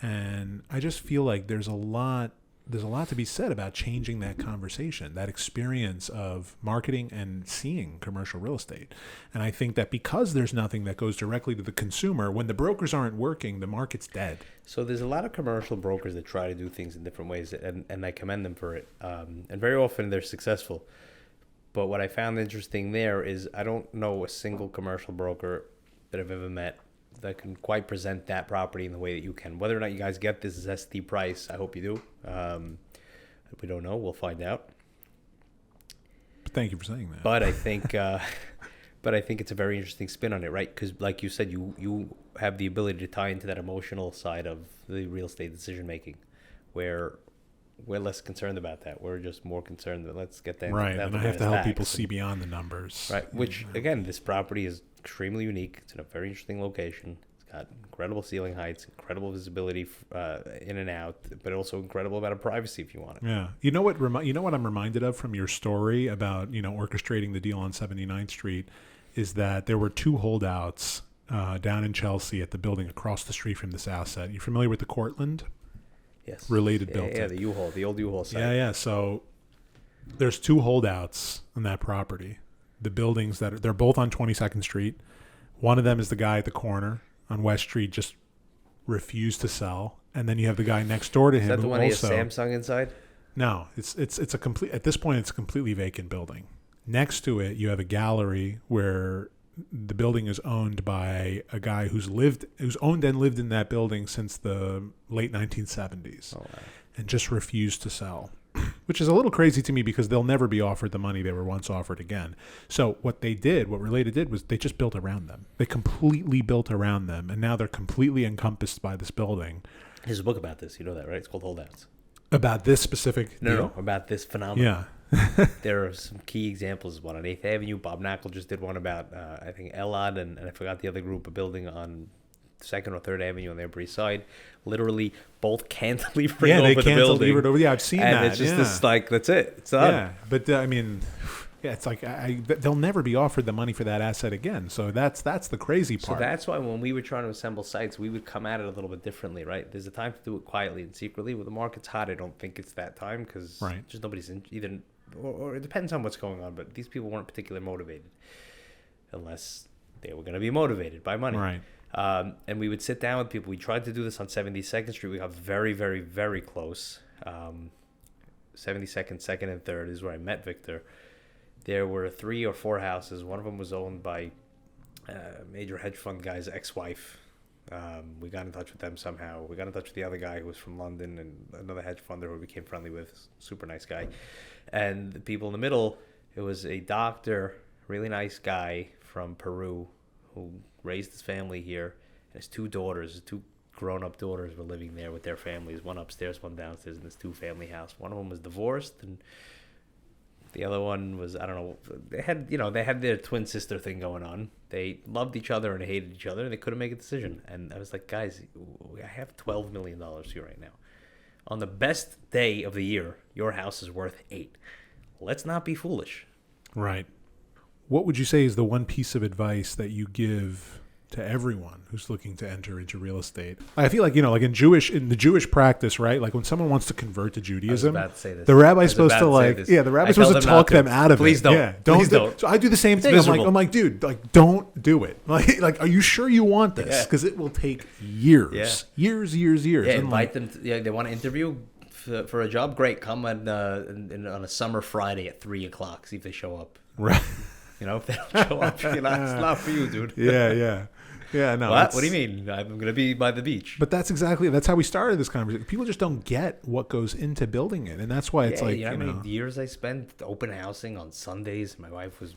And I just feel like there's a lot to be said about changing that conversation, that experience of marketing and seeing commercial real estate. And I think that because there's nothing that goes directly to the consumer, when the brokers aren't working, the market's dead. So there's a lot of commercial brokers that try to do things in different ways, and I commend them for it. And very often they're successful. But what I found interesting there is I don't know a single commercial broker that I've ever met that can quite present that property in the way that you can. Whether or not you guys get this zesty price, I hope you do. If we don't know, we'll find out. But thank you for saying that. But I think, it's a very interesting spin on it, right? Because, like you said, you have the ability to tie into that emotional side of the real estate decision making, where we're less concerned about that. We're just more concerned that let's get that. Right, and I have to help people see beyond the numbers. Right, which, again, this property is extremely unique. It's in a very interesting location. It's got incredible ceiling heights, incredible visibility in and out, but also incredible amount of privacy if you want it. Yeah. You know what I'm reminded of from your story about, you know, orchestrating the deal on 79th Street is that there were two holdouts down in Chelsea at the building across the street from this asset. You familiar with the Cortland? Yes. Related building. Yeah, the U-Haul, the old U-Haul site. Yeah. So there's two holdouts on that property. The buildings they're both on 22nd Street. One of them is the guy at the corner on West Street, just refused to sell. And then you have the guy next door to him. Is that the one that has Samsung inside? No, it's a complete, at this point, it's a completely vacant building. Next to it, you have a gallery where the building is owned by a guy who's owned and lived in that building since the late 1970s. Oh, wow. And just refused to sell, which is a little crazy to me because they'll never be offered the money they were once offered again. So what Related did was they just built around them. They completely built around them, and now they're completely encompassed by this building. There's a book about this. You know that, right? It's called Holdouts. About this specific deal? No, about this phenomenon. Yeah. There are some key examples. One on 8th Avenue. Bob Knackle just did one about, I think, Elad, and I forgot the other group, a building on 2nd or 3rd Avenue on the Upper East Side. Literally, both cantilever over the building. Over. Yeah, I've seen and that. And it's just this, like, that's it. It's done. Yeah, but I mean, yeah, it's like they'll never be offered the money for that asset again. So that's the crazy part. So that's why when we were trying to assemble sites, we would come at it a little bit differently, right? There's a time to do it quietly and secretly. When the market's hot, I don't think it's that time because just nobody's in either, or it depends on what's going on. But these people weren't particularly motivated, unless they were going to be motivated by money, right? And we would sit down with people. We tried to do this on 72nd Street. We got very, very, very close. 72nd, 2nd, and 3rd is where I met Victor. There were 3 or 4 houses. One of them was owned by a major hedge fund guy's ex-wife. We got in touch with them somehow. We got in touch with the other guy who was from London and another hedge funder who we became friendly with. Super nice guy. And the people in the middle, it was a doctor, really nice guy from Peru who raised his family here. And his 2 daughters, his 2 grown-up daughters were living there with their families, one upstairs, one downstairs in this 2-family house. One of them was divorced, and the other one was, I don't know, they had their twin sister thing going on. They loved each other and hated each other, and they couldn't make a decision. And I was like, guys, I have $12 million here right now. On the best day of the year, your house is worth 8. Let's not be foolish. Right. What would you say is the one piece of advice that you give to everyone who's looking to enter into real estate? I feel like, like in the Jewish practice, right? Like when someone wants to convert to Judaism, the rabbi's supposed to the rabbi's supposed to talk them out of it. Please don't. Yeah, Please don't. So I do the same thing. I'm like, dude, like, don't do it. Like, are you sure you want this? Because it will take years. Yeah, invite them. They want to interview for a job. Great, come on a summer Friday at 3:00. See if they show up. Right. If they don't show up, it's not for you, dude. Yeah, no. What do you mean? I'm going to be by the beach. But that's how we started this conversation. People just don't get what goes into building it. And that's why it's like, how many years I spent open housing on Sundays. My wife was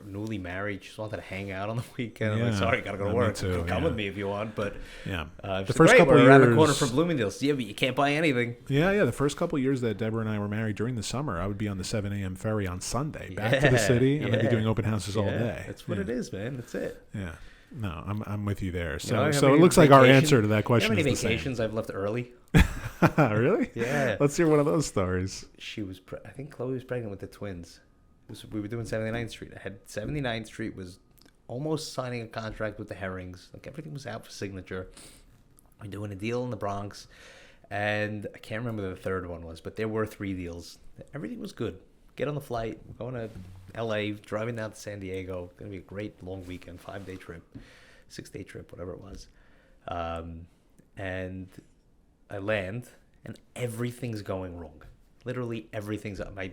newly married. She just wanted to hang out on the weekend. I'm like, sorry, got to go to work. Too, come with me if you want. But the first couple we're years, around the corner from Bloomingdale's. Yeah, but you can't buy anything. Yeah. The first couple of years that Deborah and I were married during the summer, I would be on the 7 a.m. ferry on Sunday back to the city, and I'd be doing open houses all day. That's what it is, man. That's it. Yeah. No, I'm with you there. So it looks like our answer to that question is the same. How many vacations I've left early? Really? Yeah. Let's hear one of those stories. I think Chloe was pregnant with the twins. We were doing 79th Street. I had 79th Street was almost signing a contract with the Herrings. Like everything was out for signature. We're doing a deal in the Bronx, and I can't remember the third one was, but there were 3 deals. Everything was good. Get on the flight. We're going to LA, driving down to San Diego. Going to be a great long weekend, 5-day trip, 6-day trip, whatever it was. And I land, and everything's going wrong. Literally everything's up. I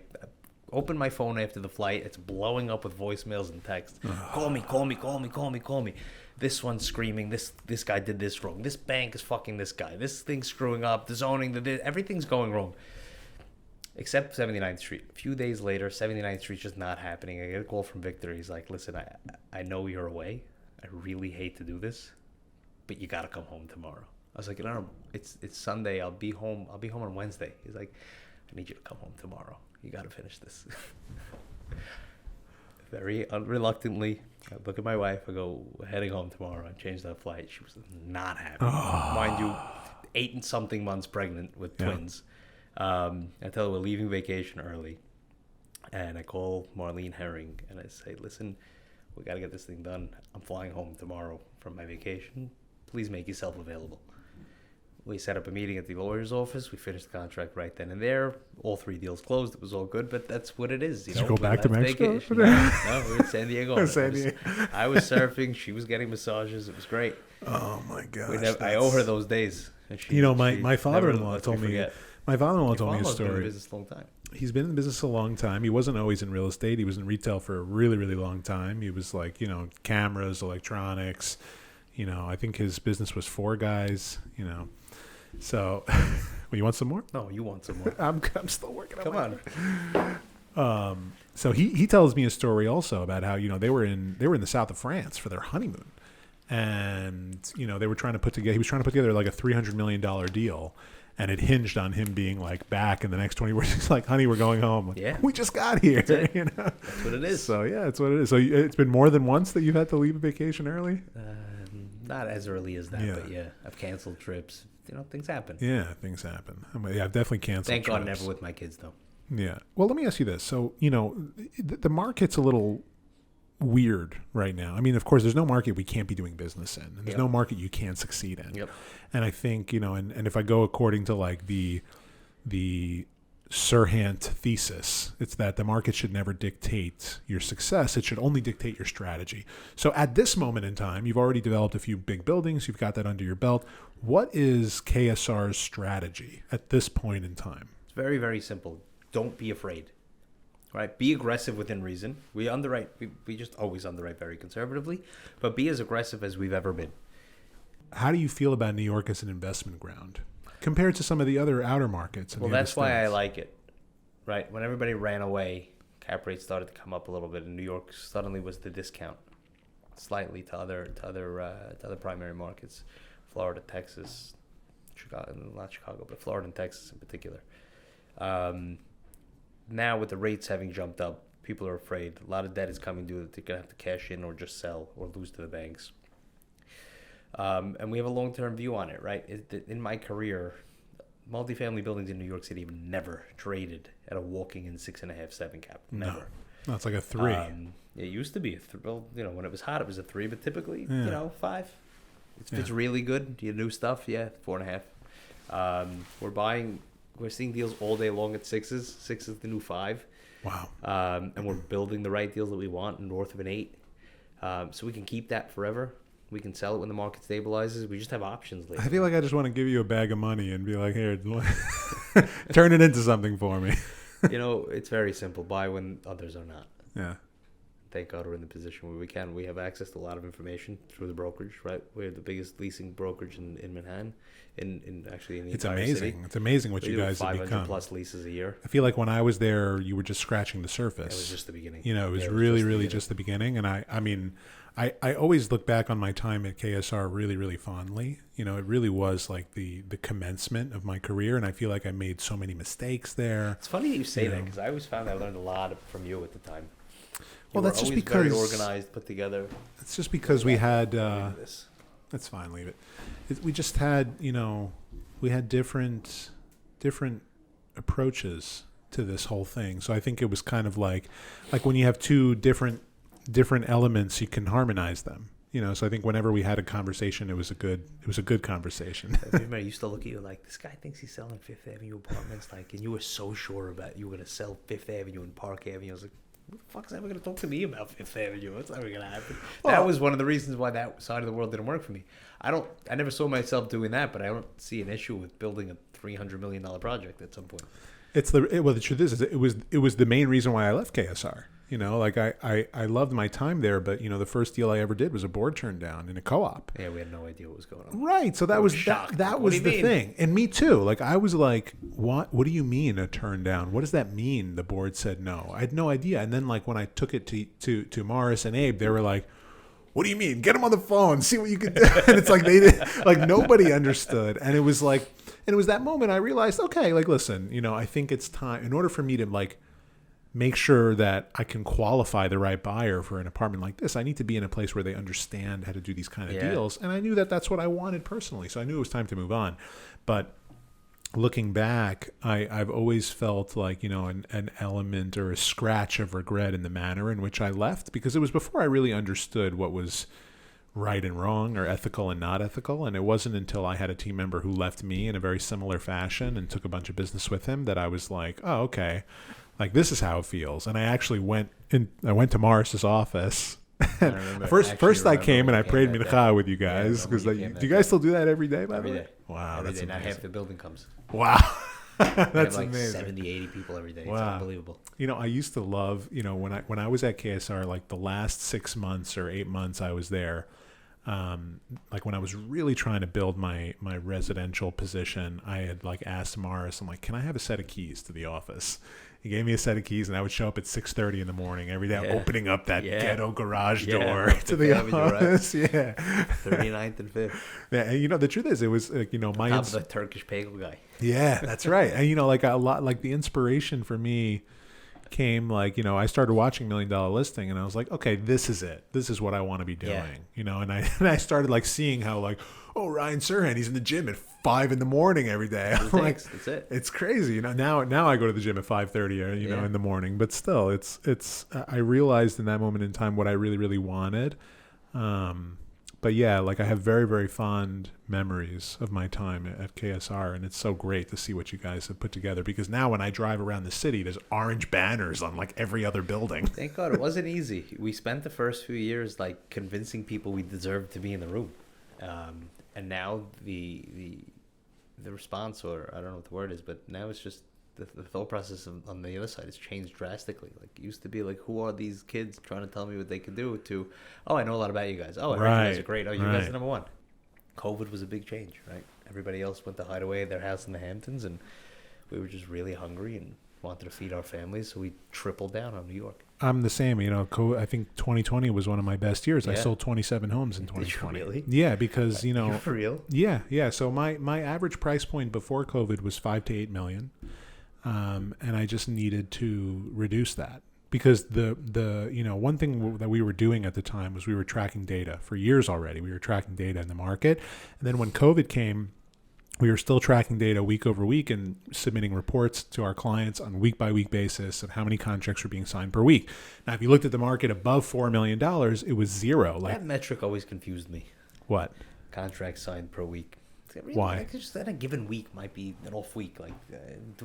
open my phone after the flight. It's blowing up with voicemails and texts. Call me. This one's screaming. This guy did this wrong. This bank is fucking this guy. This thing's screwing up. The zoning, everything's going wrong. Except 79th Street. A few days later, 79th Street's just not happening. I get a call from Victor. He's like, listen, I know you're away. I really hate to do this, but you got to come home tomorrow. I was like, no, it's Sunday. I'll be home on Wednesday. He's like, I need you to come home tomorrow. You got to finish this. Very unreluctantly, I look at my wife. I go, we're heading home tomorrow. I changed that flight. She was not happy. Mind you, 8-something months pregnant with twins. I tell her we're leaving vacation early, and I call Marlene Herring and I say, listen, we got to get this thing done. I'm flying home tomorrow from my vacation. Please make yourself available. We set up a meeting at the lawyer's office. We finished the contract right then and there. All 3 deals closed. It was all good, but that's what it is. Did you go back to Mexico? No, we were in San Diego. Diego. I was surfing. She was getting massages. It was great. Oh, my gosh. I owe her those days. And my father-in-law told me... My father-in-law Your told me a father-in-law's been in story. business a long time. He's been in the business a long time. He wasn't always in real estate. He was in retail for a really, really long time. He was like, cameras, electronics. I think his business was 4 guys, So, well, you want some more? No, you want some more. I'm still working on Come on. So he tells me a story also about how, they were in the south of France for their honeymoon. And, they were trying to put together like a $300 million deal. And it hinged on him being like back in the next 20 years. He's like, honey, we're going home. Like, Yeah. We just got here. That's what it is. So, yeah, that's what it is. So it's been more than once that you've had to leave a vacation early? Not as early as that, Yeah. but yeah, I've canceled trips. Things happen. Yeah, things happen. I've definitely canceled Thank God, trips. never with my kids though. Yeah. Well, let me ask you this. So, the market's a little weird right now. I mean, of course, there's no market we can't be doing business in. And there's no market you can't succeed in. Yep. And I think, and if I go according to like the Serhant thesis, it's that the market should never dictate your success. It should only dictate your strategy. So at this moment in time, you've already developed a few big buildings. You've got that under your belt. What is KSR's strategy at this point in time? It's very, very simple. Don't be afraid. Right? Be aggressive within reason. We underwrite. We just always underwrite very conservatively, but be as aggressive as we've ever been. How do you feel about New York as an investment ground compared to some of the other outer markets? Well, that's why I like it. Right? When everybody ran away, cap rates started to come up a little bit, and New York suddenly was the discount, slightly to other primary markets, Florida, Texas, Chicago, not Chicago, but Florida and Texas in particular. Now with the rates having jumped up, people are afraid. A lot of debt is coming due that they're going to have to cash in or just sell or lose to the banks. And we have a long-term view on it, right? In my career, multifamily buildings in New York City have never traded at a walking-in 6.5, 7 cap. Never. No, it's like a 3. It used to be a 3. Well, when it was hot, it was a 3, but typically, 5. If it's really good, your new stuff, 4.5. We're seeing deals all day long at 6s. 6 is the new 5. Wow. And we're building the right deals that we want north of an 8. So we can keep that forever. We can sell it when the market stabilizes. We just have options later. I feel like I just want to give you a bag of money and be like, here, turn it into something for me. It's very simple. Buy when others are not. Yeah. Thank God we're in the position where we can. We have access to a lot of information through the brokerage, right? We're the biggest leasing brokerage in Manhattan, in the entire city. It's amazing what you guys have 500 become. plus leases a year. I feel like when I was there, you were just scratching the surface. It was just the beginning. It was really just the beginning. And I always look back on my time at KSR really, really fondly. It really was like the commencement of my career, and I feel like I made so many mistakes there. It's funny that you say that, because I always found I learned a lot from you at the time. Well, that's just because very organized, put together. It's just because we had. That's fine, leave it. We just had, we had different approaches to this whole thing. So I think it was kind of like when you have two different elements, you can harmonize them. So I think whenever we had a conversation, it was a good conversation. I remember I used to look at you like, this guy thinks he's selling Fifth Avenue apartments, and you were so sure about you were going to sell Fifth Avenue and Park Avenue. I was like, who the fuck's ever going to talk to me about Fifth Avenue? That's never going to happen. That was one of the reasons why that side of the world didn't work for me. I never saw myself doing that, but I don't see an issue with building a $300 million project at some point. The truth is it was the main reason why I left KSR. I loved my time there, but the first deal I ever did was a board turn down in a co-op. Yeah, we had no idea what was going on. Right, so that was the thing, and me too. I was like, what do you mean a turn down? What does that mean? The board said no. I had no idea. And then when I took it to Morris and Abe, they were like, what do you mean? Get them on the phone, see what you can do. And it's like they did, nobody understood. And it was that moment I realized, okay, listen, I think it's time in order for me to make sure that I can qualify the right buyer for an apartment like this. I need to be in a place where they understand how to do these kind of deals. And I knew that that's what I wanted personally. So I knew it was time to move on. But looking back, I've always felt like, an element or a scratch of regret in the manner in which I left, because it was before I really understood what was right and wrong or ethical and not ethical. And it wasn't until I had a team member who left me in a very similar fashion and took a bunch of business with him that I was like, oh, okay. This is how it feels. And I actually went to Morris's office. First I came and I prayed mincha with you guys. Because do you guys still do that every day, by the way? Day. Wow. Every day. Now half the building comes. Wow. That's like amazing. 70, 80 people every day. It's Wow. unbelievable. I used to love, when I was at KSR, like the last 6 months or 8 months I was there, like when I was really trying to build my residential position, I had like asked Morris, I'm like, can I have a set of keys to the office? He gave me a set of keys, and I would show up at 6:30 in the morning every day, opening up that ghetto garage door to the office. Yeah, 39th and 5th. Yeah, and the truth is, it was like my Top of the Turkish bagel guy. Yeah, that's right. And like a lot, like the inspiration for me came like I started watching $1 Million Listing, and I was like, okay, this is it. This is what I want to be doing. And I started like seeing how like, oh, Ryan Serhan, he's in the gym at 5 a.m. every day. I'm like, that's it. It's crazy. Now I go to the gym at 5:30 in the morning, but still it's I realized in that moment in time what I really, really wanted. But yeah, like I have very, very fond memories of my time at KSR, and it's so great to see what you guys have put together, because now when I drive around the city, there's orange banners on like every other building. Thank God it wasn't easy. We spent the first few years like convincing people we deserved to be in the room. And now the response, or I don't know what the word is, but now it's just the thought process on the other side has changed drastically. Like it used to be like, who are these kids trying to tell me what they can do, to, oh, I know a lot about you guys. Oh, I heard you guys are great. Oh, you guys are number one. COVID was a big change, right? Everybody else went to hide away at their house in the Hamptons, and we were just really hungry and wanted to feed our families, so we tripled down on New York. I'm the same. I think 2020 was one of my best years. I sold 27 homes in 2020. Did you really? Yeah, because You're for real? Yeah. So my average price point before COVID was 5 to 8 million, and I just needed to reduce that, because the one thing that we were doing at the time was we were tracking data for years already. We were tracking data in the market, and then when COVID came, we were still tracking data week over week and submitting reports to our clients on week-by-week basis of how many contracts were being signed per week. Now, if you looked at the market above $4 million, it was zero. Like, that metric always confused me. What? Contracts signed per week. Really, why? Like, just that a given week might be an off week. Like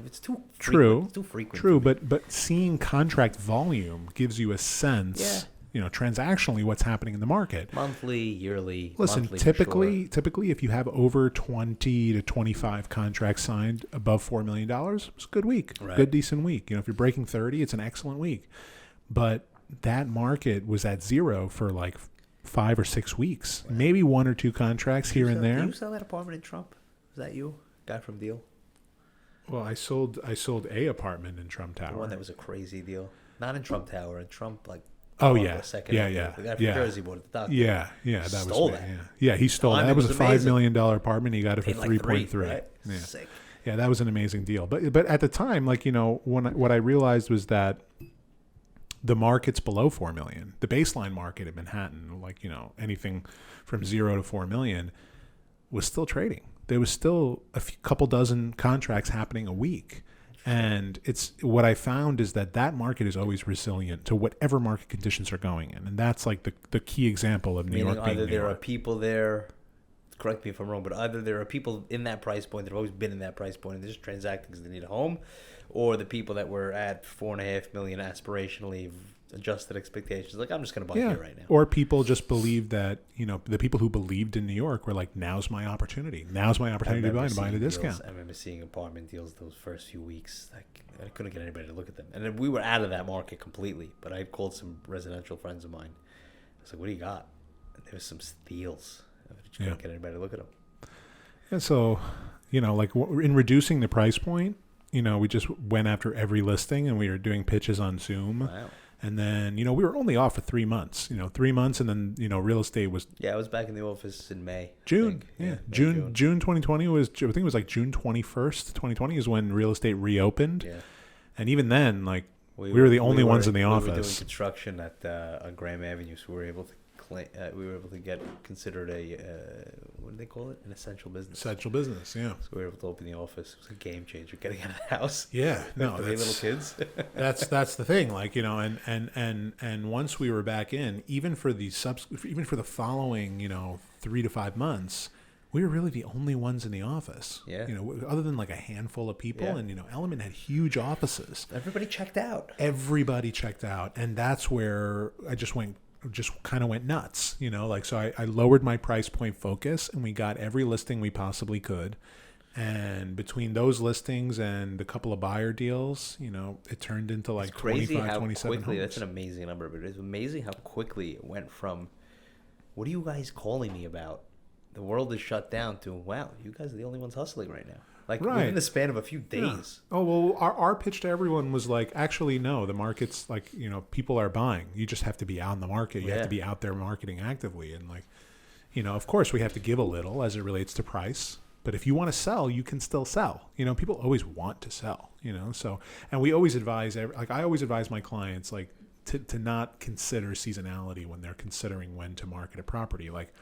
it's too true. It's too frequent. True, but seeing contract volume gives you a sense. Transactionally, what's happening in the market. Monthly, yearly. Listen, monthly typically, if you have over 20 to 25 contracts signed above $4 million, it's a good week, good decent week. If you're breaking 30, it's an excellent week. But that market was at zero for like 5 or 6 weeks, maybe 1 or 2 contracts here and there. Did you sell that apartment in Trump? Was that you, guy from Deal? Well, I sold a apartment in Trump Tower. The one that was a crazy deal, not in Trump Tower, in Trump like. Oh yeah, The guy from Jersey bought it. The doctor. Yeah, that stole was that. Yeah, he stole that. That was a $5 million apartment. He got it for 3.3. Right? Yeah. Sick. Yeah, that was an amazing deal. But at the time, like what I realized was that the market's below 4 million. The baseline market in Manhattan, like anything from 0 to 4 million, was still trading. There was still couple dozen contracts happening a week. And it's what I found is that market is always resilient to whatever market conditions are going in, and that's like the key example of New York being either New there York. are people there. Correct me if I'm wrong, but either there are people in that price point that have always been in that price point and they're just transacting because they need a home, or the people that were at 4.5 million aspirationally adjusted expectations. Like, I'm just going to buy here right now. Or people just believe that, the people who believed in New York were like, now's my opportunity. Now's my opportunity to buy at a discount. I remember seeing apartment deals those first few weeks. Like, I couldn't get anybody to look at them. And then we were out of that market completely. But I called some residential friends of mine. I was like, what do you got? And there was some steals. I just couldn't get anybody to look at them. And so, like in reducing the price point, we just went after every listing, and we were doing pitches on Zoom. Wow. And then, we were only off for 3 months, 3 months. And then, real estate was. Yeah, I was back in the office in May. June. June 2020 was, I think it was like June 21st, 2020 is when real estate reopened. Yeah. And even then, like, we were the only ones in the office. We were doing construction on Graham Avenue, so we were able to get considered a what do they call it? An essential business. Essential business, yeah. So we were able to open the office. It was a game changer getting out of the house. Yeah, no, for the little kids. that's the thing, like, and once we were back in, even for the following 3 to 5 months, we were really the only ones in the office. Yeah. Other than like a handful of people, Yeah. and Element had huge offices. Everybody checked out. And that's where I just kind of went nuts, so I lowered my price point focus, and we got every listing we possibly could. And between those listings and a couple of buyer deals, it turned into like 25, 27 quickly, homes. that's an amazing number, but it's amazing how quickly it went from, what are you guys calling me about? The world is shut down to, wow, you guys are the only ones hustling right now. Like within the span of a few days. Yeah. Oh, well, our pitch to everyone was like, actually, no, the market's like, people are buying. You just have to be out in the market. You have to be out there marketing actively. And like, of course we have to give a little as it relates to price. But if you want to sell, you can still sell. People always want to sell, so, and we always advise, I always advise my clients, like, to not consider seasonality when they're considering when to market a property. Like,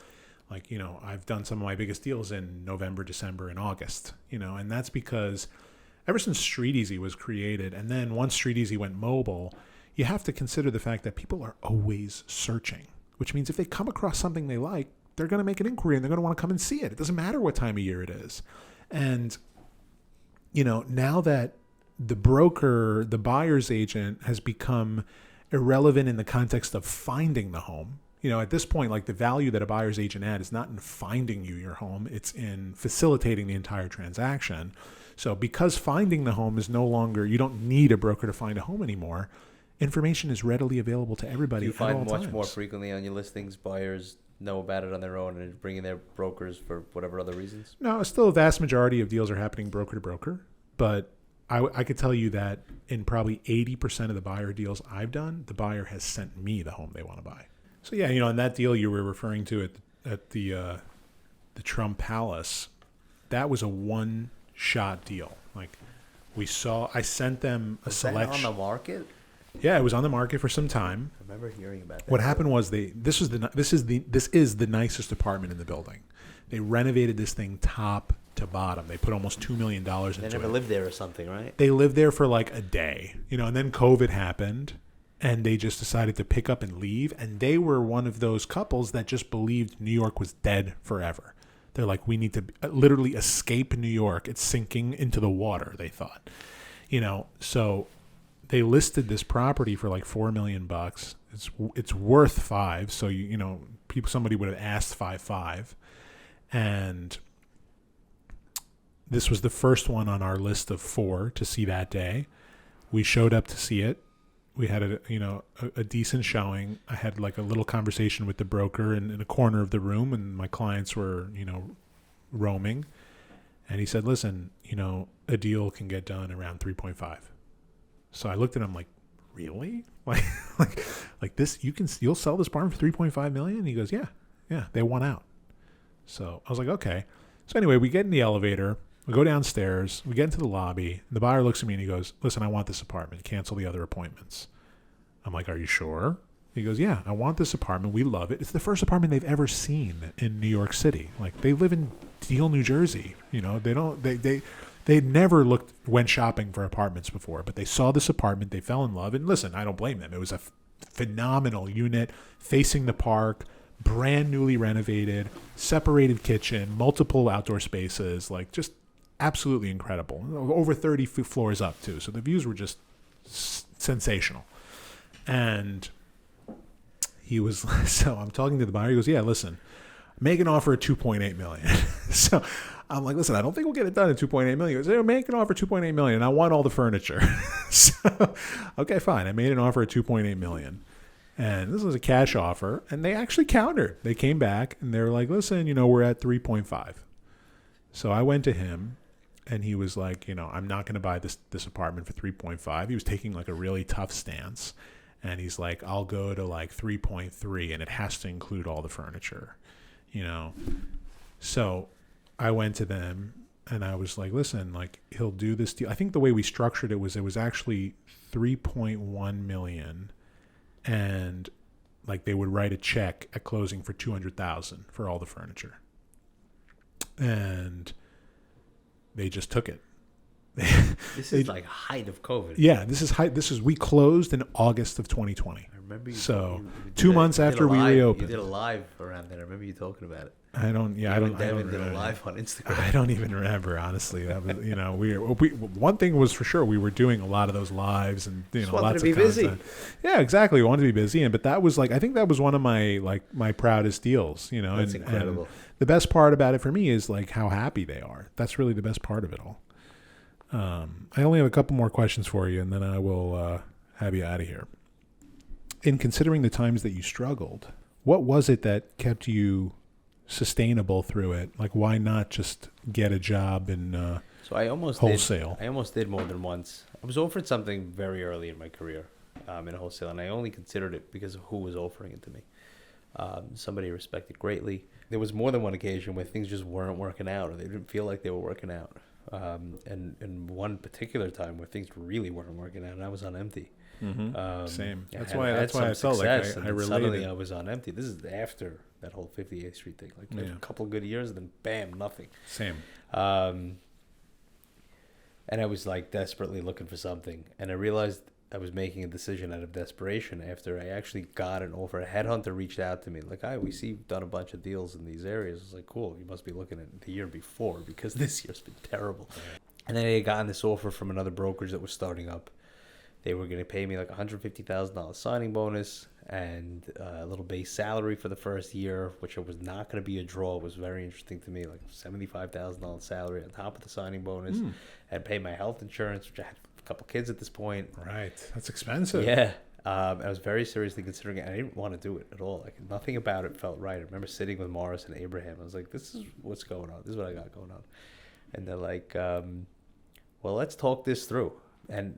I've done some of my biggest deals in November, December, and August, and that's because ever since Street Easy was created, and then once Street Easy went mobile, you have to consider the fact that people are always searching, which means if they come across something they like, they're going to make an inquiry and they're going to want to come and see it. It doesn't matter what time of year it is. And, now that the broker, the buyer's agent has become irrelevant in the context of finding the home, at this point, like the value that a buyer's agent adds is not in finding you your home, it's in facilitating the entire transaction. So because finding the home is no longer, you don't need a broker to find a home anymore, information is readily available to everybody. Do you find much times. More frequently on your listings, buyers know about it on their own and bring in their brokers for whatever other reasons? No, still a vast majority of deals are happening broker to broker, but I could tell you that in probably 80% of the buyer deals I've done, the buyer has sent me the home they want to buy. So yeah, in that deal you were referring to at the Trump Palace, that was a one-shot deal. Like I sent them a selection. Was that on the market? Yeah, it was on the market for some time. I remember hearing about that. What happened was this is the nicest apartment in the building. They renovated this thing top to bottom. They put almost $2 million into it. They never lived there or something, right? They lived there for like a day, and then COVID happened and they just decided to pick up and leave. And they were one of those couples that just believed New York was dead forever. They're like, we need to literally escape New York. It's sinking into the water, they thought, so they listed this property for like $4 million. It's worth $5 million. So somebody would have asked $5.5 million, and this was the first one on our list of 4 to see that day. We showed up to see it. We had a decent showing. I had like a little conversation with the broker in a corner of the room, and my clients were roaming, and he said, "Listen, a deal can get done around 3.5." So I looked at him like, really? Like this, you'll sell this barn for $3.5 million? And he goes, yeah, they won out. So I was like, okay. So anyway, we get in the elevator, we go downstairs, we get into the lobby, and the buyer looks at me and he goes, listen, I want this apartment, cancel the other appointments. I'm like, are you sure? He goes, yeah, I want this apartment. We love it. It's the first apartment they've ever seen in New York City. Like, they live in Deal, New Jersey. They never went shopping for apartments before, but they saw this apartment, they fell in love, and listen, I don't blame them. It was a phenomenal unit facing the park, brand newly renovated, separated kitchen, multiple outdoor spaces, like just absolutely incredible. Over 30 floors up too, so the views were just sensational. And he was, so I'm talking to the buyer, he goes, yeah, listen, make an offer at $2.8 million. So I'm like, listen, I don't think we'll get it done at $2.8 million. He goes, make an offer at $2.8 million, and I want all the furniture. So, okay, fine. I made an offer at $2.8 million. And this was a cash offer, and they actually countered. They came back, and they were like, listen, we're at 3.5. So I went to him, and he was like, I'm not going to buy this apartment for 3.5. He was taking like a really tough stance. And he's like, I'll go to like 3.3, and it has to include all the furniture, So I went to them and I was like, listen, like, he'll do this deal. I think the way we structured it was actually 3.1 million, and like they would write a check at closing for 200,000 for all the furniture. And they just took it. This is like height of COVID. Yeah, we closed in August of 2020. I remember you. So you 2 months after we reopened. You did a live around that. I remember you talking about it. I don't. Yeah, I don't. I don't Devin did a remember. live on Instagram. I don't even remember, honestly. That was, we one thing was for sure, we were doing a lot of those lives and Just lots wanted of to be busy. content. Yeah, exactly. We wanted to be busy, but that was I think that was one of my proudest deals. That's incredible. And the best part about it for me is how happy they are. That's really the best part of it all. I only have a couple more questions for you, and then I will have you out of here. In considering the times that you struggled, what was it that kept you sustainable through it? Why not just get a job in So I almost wholesale? I almost did more than once. I was offered something very early in my career in wholesale, and I only considered it because of who was offering it to me. Somebody I respected greatly. There was more than one occasion where things just weren't working out, or they didn't feel like they were working out. And one particular time where things really weren't working out, and I was on empty. Mm-hmm. Same. That's I why had I some felt like success, I and then related. suddenly I was on empty. This is after that whole 58th Street thing. Yeah. A couple of good years, and then bam, nothing. Same. And I was desperately looking for something, and I realized I was making a decision out of desperation after I actually got an offer. A headhunter reached out to me, we see you've done a bunch of deals in these areas. I was like, cool, you must be looking at the year before because this year's been terrible. Yeah. And then I had gotten this offer from another brokerage that was starting up. They were going to pay me $150,000 signing bonus and a little base salary for the first year, which was not going to be a draw. It was very interesting to me, $75,000 salary on top of the signing bonus. I'd pay my health insurance, which I had a couple kids at this point. Right. That's expensive. Yeah. I was very seriously considering it. I didn't want to do it at all. Nothing about it felt right. I remember sitting with Morris and Abraham. I was like, this is what's going on. This is what I got going on. And they're like, well, let's talk this through. And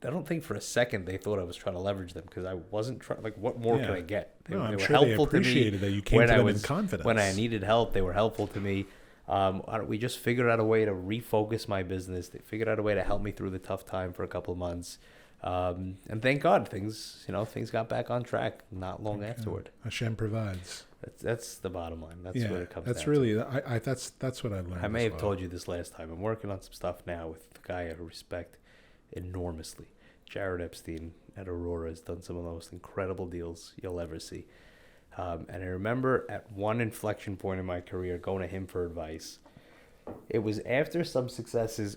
I don't think for a second they thought I was trying to leverage them because I wasn't trying. What more can I get? They I'm were sure helpful they appreciated to me that you came to them in confidence. When I needed help, they were helpful to me. We just figured out a way to refocus my business. They figured out a way to help me through the tough time for a couple of months. And thank God things got back on track not long afterward. Hashem provides. That's the bottom line. That's what it comes down that's really, to. That's what I learned. I may have told you this last time. I'm working on some stuff now with the guy I respect enormously. Jared Epstein at Aurora has done some of the most incredible deals you'll ever see. And I remember at one inflection point in my career going to him for advice. It was after some successes,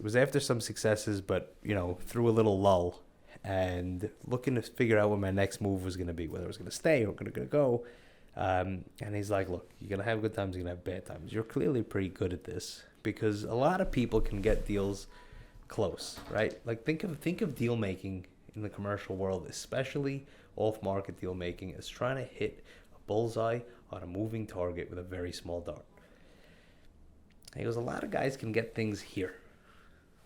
but, through a little lull and looking to figure out what my next move was going to be, whether I was going to stay or going to go. And he's like, look, you're going to have good times, you're going to have bad times. You're clearly pretty good at this because a lot of people can get deals close, right? Think of deal making in the commercial world, especially off-market deal making, as trying to hit a bullseye on a moving target with a very small dart. He goes, a lot of guys can get things here,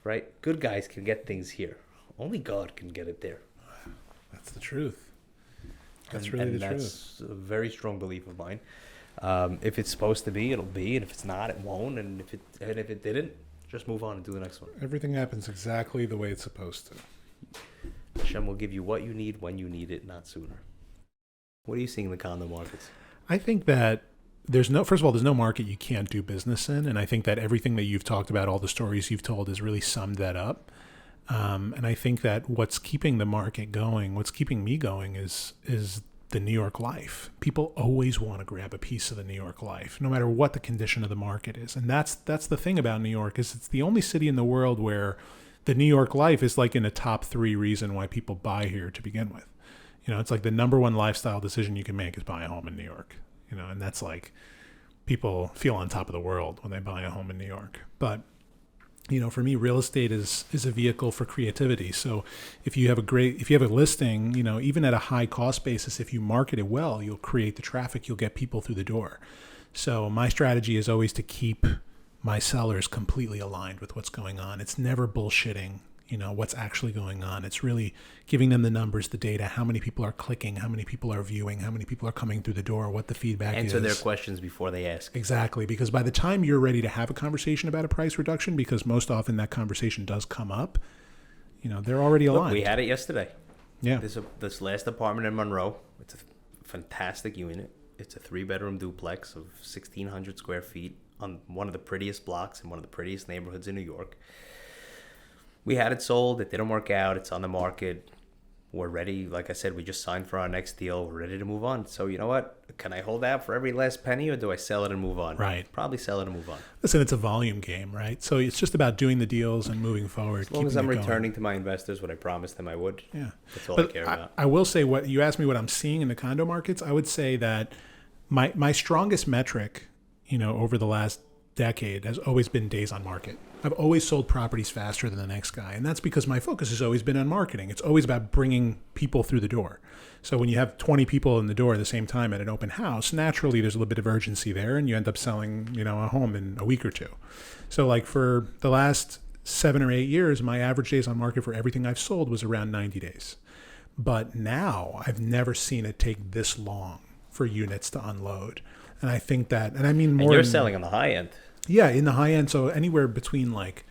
right? Good guys can get things here. Only God can get it there. That's the truth. That's and really the that's truth. a very strong belief of mine. If it's supposed to be, it'll be, and if it's not, it won't. And if it didn't, just move on and do the next one. Everything happens exactly the way it's supposed to. Hashem will give you what you need when you need it, not sooner. What are you seeing in the condo markets? I think that there's no market you can't do business in. And I think that everything that you've talked about, all the stories you've told, has really summed that up. And I think that what's keeping the market going, what's keeping me going is the New York life. People always want to grab a piece of the New York life, no matter what the condition of the market is. And that's the thing about New York, is it's the only city in the world where the New York life is in a top 3 reason why people buy here to begin with. It's the number one lifestyle decision you can make is buy a home in New York. And that's people feel on top of the world when they buy a home in New York. But for me, real estate is a vehicle for creativity. So if you have a listing, even at a high cost basis, if you market it well, you'll create the traffic, you'll get people through the door. So my strategy is always to keep my sellers completely aligned with what's going on. It's never bullshitting, what's actually going on. It's really giving them the numbers, the data, how many people are clicking, how many people are viewing, how many people are coming through the door, what the feedback is. Answer their questions before they ask. Exactly, because by the time you're ready to have a conversation about a price reduction, because most often that conversation does come up, they're already aligned. Look, we had it yesterday. Yeah. This last apartment in Monroe, it's a fantastic unit. It's a 3-bedroom duplex of 1,600 square feet on one of the prettiest blocks in one of the prettiest neighborhoods in New York. We had it sold. It didn't work out. It's on the market. we're ready. Like I said, we just signed for our next deal. We're ready to move on. So you know what? Can I hold out for every last penny, or do I sell it and move on? Right. Probably sell it and move on. Listen, it's a volume game, right? So it's just about doing the deals and moving forward. As long as I'm returning to my investors what I promised them I would. Yeah. That's all I care about. I will say, what you asked me what I'm seeing in the condo markets, I would say that my strongest metric, over the last decade has always been days on market. I've always sold properties faster than the next guy. And that's because my focus has always been on marketing. It's always about bringing people through the door. So when you have 20 people in the door at the same time at an open house, naturally there's a little bit of urgency there, and you end up selling, a home in a week or two. So like for the last 7 or 8 years, my average days on market for everything I've sold was around 90 days. But now I've never seen it take this long for units to unload. And I think that, and I mean more. And you're selling on the high end. Yeah, in the high end. So anywhere between like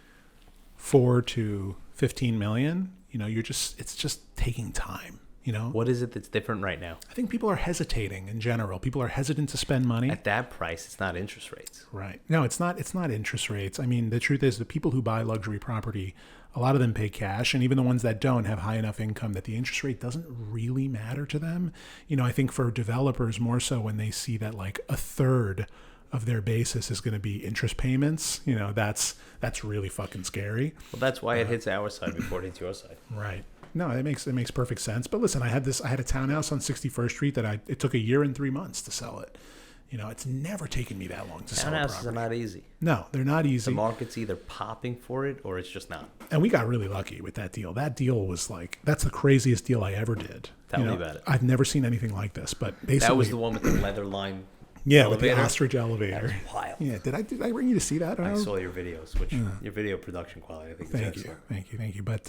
4 to 15 million, it's just taking time. What is it that's different right now? I think people are hesitating in general. People are hesitant to spend money. At that price, it's not interest rates. Right. No, it's not interest rates. I mean, the truth is the people who buy luxury property, a lot of them pay cash, and even the ones that don't have high enough income that the interest rate doesn't really matter to them. I think for developers more so when they see that like a third of their basis is going to be interest payments, that's really fucking scary. Well, that's why it hits our side before it hits your side. Right. No, it makes perfect sense. But listen, I had a townhouse on 61st Street that it took 1 year and 3 months to sell it. It's never taken me that long to sell a property. Townhouses are not easy. No, they're not easy. The market's either popping for it or it's just not. And we got really lucky with that deal. That deal was that's the craziest deal I ever did. Tell me about it. I've never seen anything like this. But basically, that was the one with the leather line. Yeah, elevator. with the ostrich elevator. That was wild. Yeah, did I bring you to see that? I saw your videos, which your video production quality, I think, is excellent. Thank you. But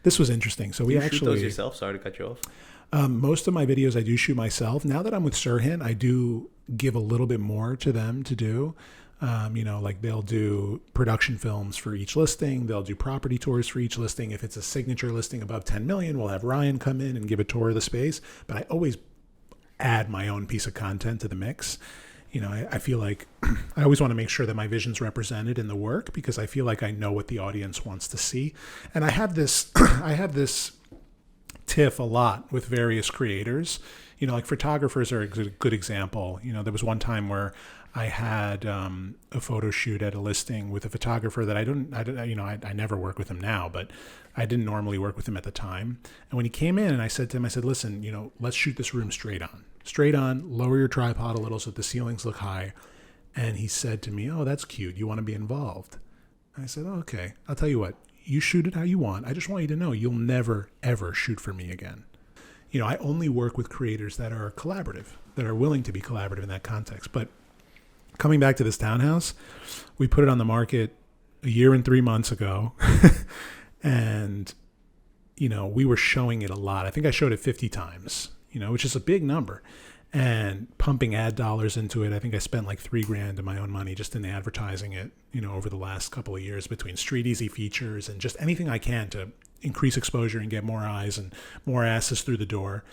this was interesting. So do you shoot those yourself? Sorry to cut you off. Most of my videos I do shoot myself. Now that I'm with Sirhan, I do give a little bit more to them to do. Like they'll do production films for each listing. They'll do property tours for each listing. If it's a signature listing above 10 million, we'll have Ryan come in and give a tour of the space. But I always add my own piece of content to the mix. I feel like I always want to make sure that my vision's represented in the work because I feel like I know what the audience wants to see. And I have this tiff a lot with various creators. Like photographers are a good example. There was one time where I had a photo shoot at a listing with a photographer that I never work with him now, but I didn't normally work with him at the time. And when he came in and I said to him, listen, let's shoot this room straight on, lower your tripod a little so that the ceilings look high. And he said to me, oh, that's cute. You want to be involved? I said, oh, okay, I'll tell you what, you shoot it how you want. I just want you to know you'll never, ever shoot for me again. I only work with creators that are collaborative, that are willing to be collaborative in that context. But coming back to this townhouse, we put it on the market 1 year and 3 months ago. And, we were showing it a lot. I think I showed it 50 times, which is a big number. And pumping ad dollars into it. I think I spent like $3,000 of my own money just in advertising it, over the last couple of years between street easy features and just anything I can to increase exposure and get more eyes and more asses through the door.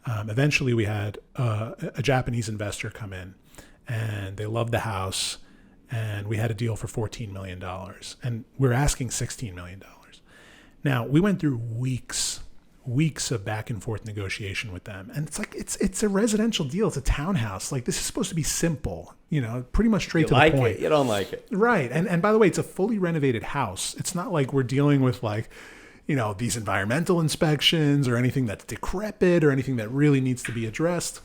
Eventually we had a Japanese investor come in and they loved the house and we had a deal for $14 million and we're asking $16 million. Now we went through weeks of back and forth negotiation with them. And it's like, it's a residential deal. It's a townhouse. Like this is supposed to be simple, pretty much straight to the point. You don't like it. Right. And by the way, it's a fully renovated house. It's not like we're dealing with like, these environmental inspections or anything that's decrepit or anything that really needs to be addressed.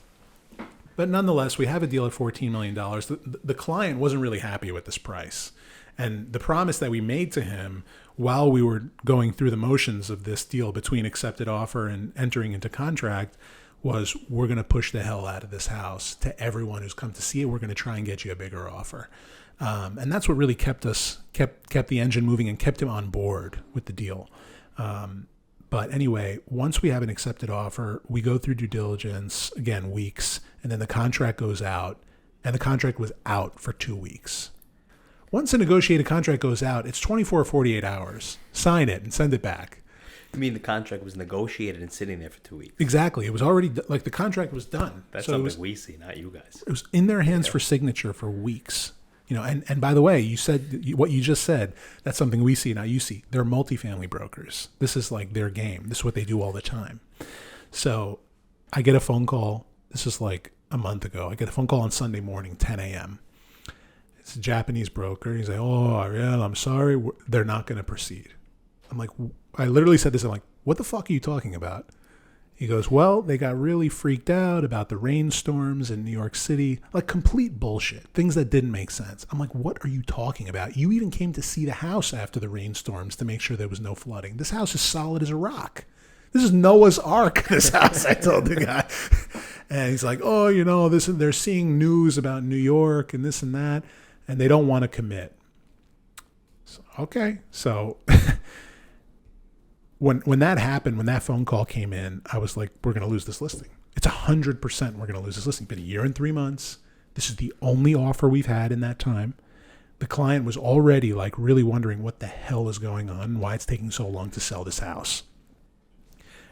But nonetheless, we have a deal at $14 million. The client wasn't really happy with this price. And the promise that we made to him while we were going through the motions of this deal between accepted offer and entering into contract was we're going to push the hell out of this house to everyone who's come to see it. We're going to try and get you a bigger offer. And that's what really kept the engine moving and kept him on board with the deal. But anyway, once we have an accepted offer, we go through due diligence, again, weeks, and then the contract goes out, and the contract was out for 2 weeks. Once a negotiated contract goes out, it's 24 or 48 hours. Sign it and send it back. You mean the contract was negotiated and sitting there for 2 weeks? Exactly. It was already, like the contract was done. That's something we see, not you guys. It was in their hands for signature for weeks. And by the way, you said what you just said, that's something we see, not you see. They're multifamily brokers. This is like their game. This is what they do all the time. So I get a phone call. This is like a month ago. I get a phone call on Sunday morning, 10 a.m. It's a Japanese broker. He's like, oh, Ariel, I'm sorry. They're not going to proceed. I'm like, I literally said this. I'm like, what the fuck are you talking about? He goes, well, they got really freaked out about the rainstorms in New York City. Like complete bullshit. Things that didn't make sense. I'm like, what are you talking about? You even came to see the house after the rainstorms to make sure there was no flooding. This house is solid as a rock. This is Noah's Ark, this house, I told the guy. And he's like, oh, they're seeing news about New York and this and that, and they don't want to commit. So, okay. So when that happened, when that phone call came in, I was like, we're going to lose this listing. It's 100% we're going to lose this listing. It's been a year and 3 months. This is the only offer we've had in that time. The client was already like really wondering what the hell is going on and why it's taking so long to sell this house.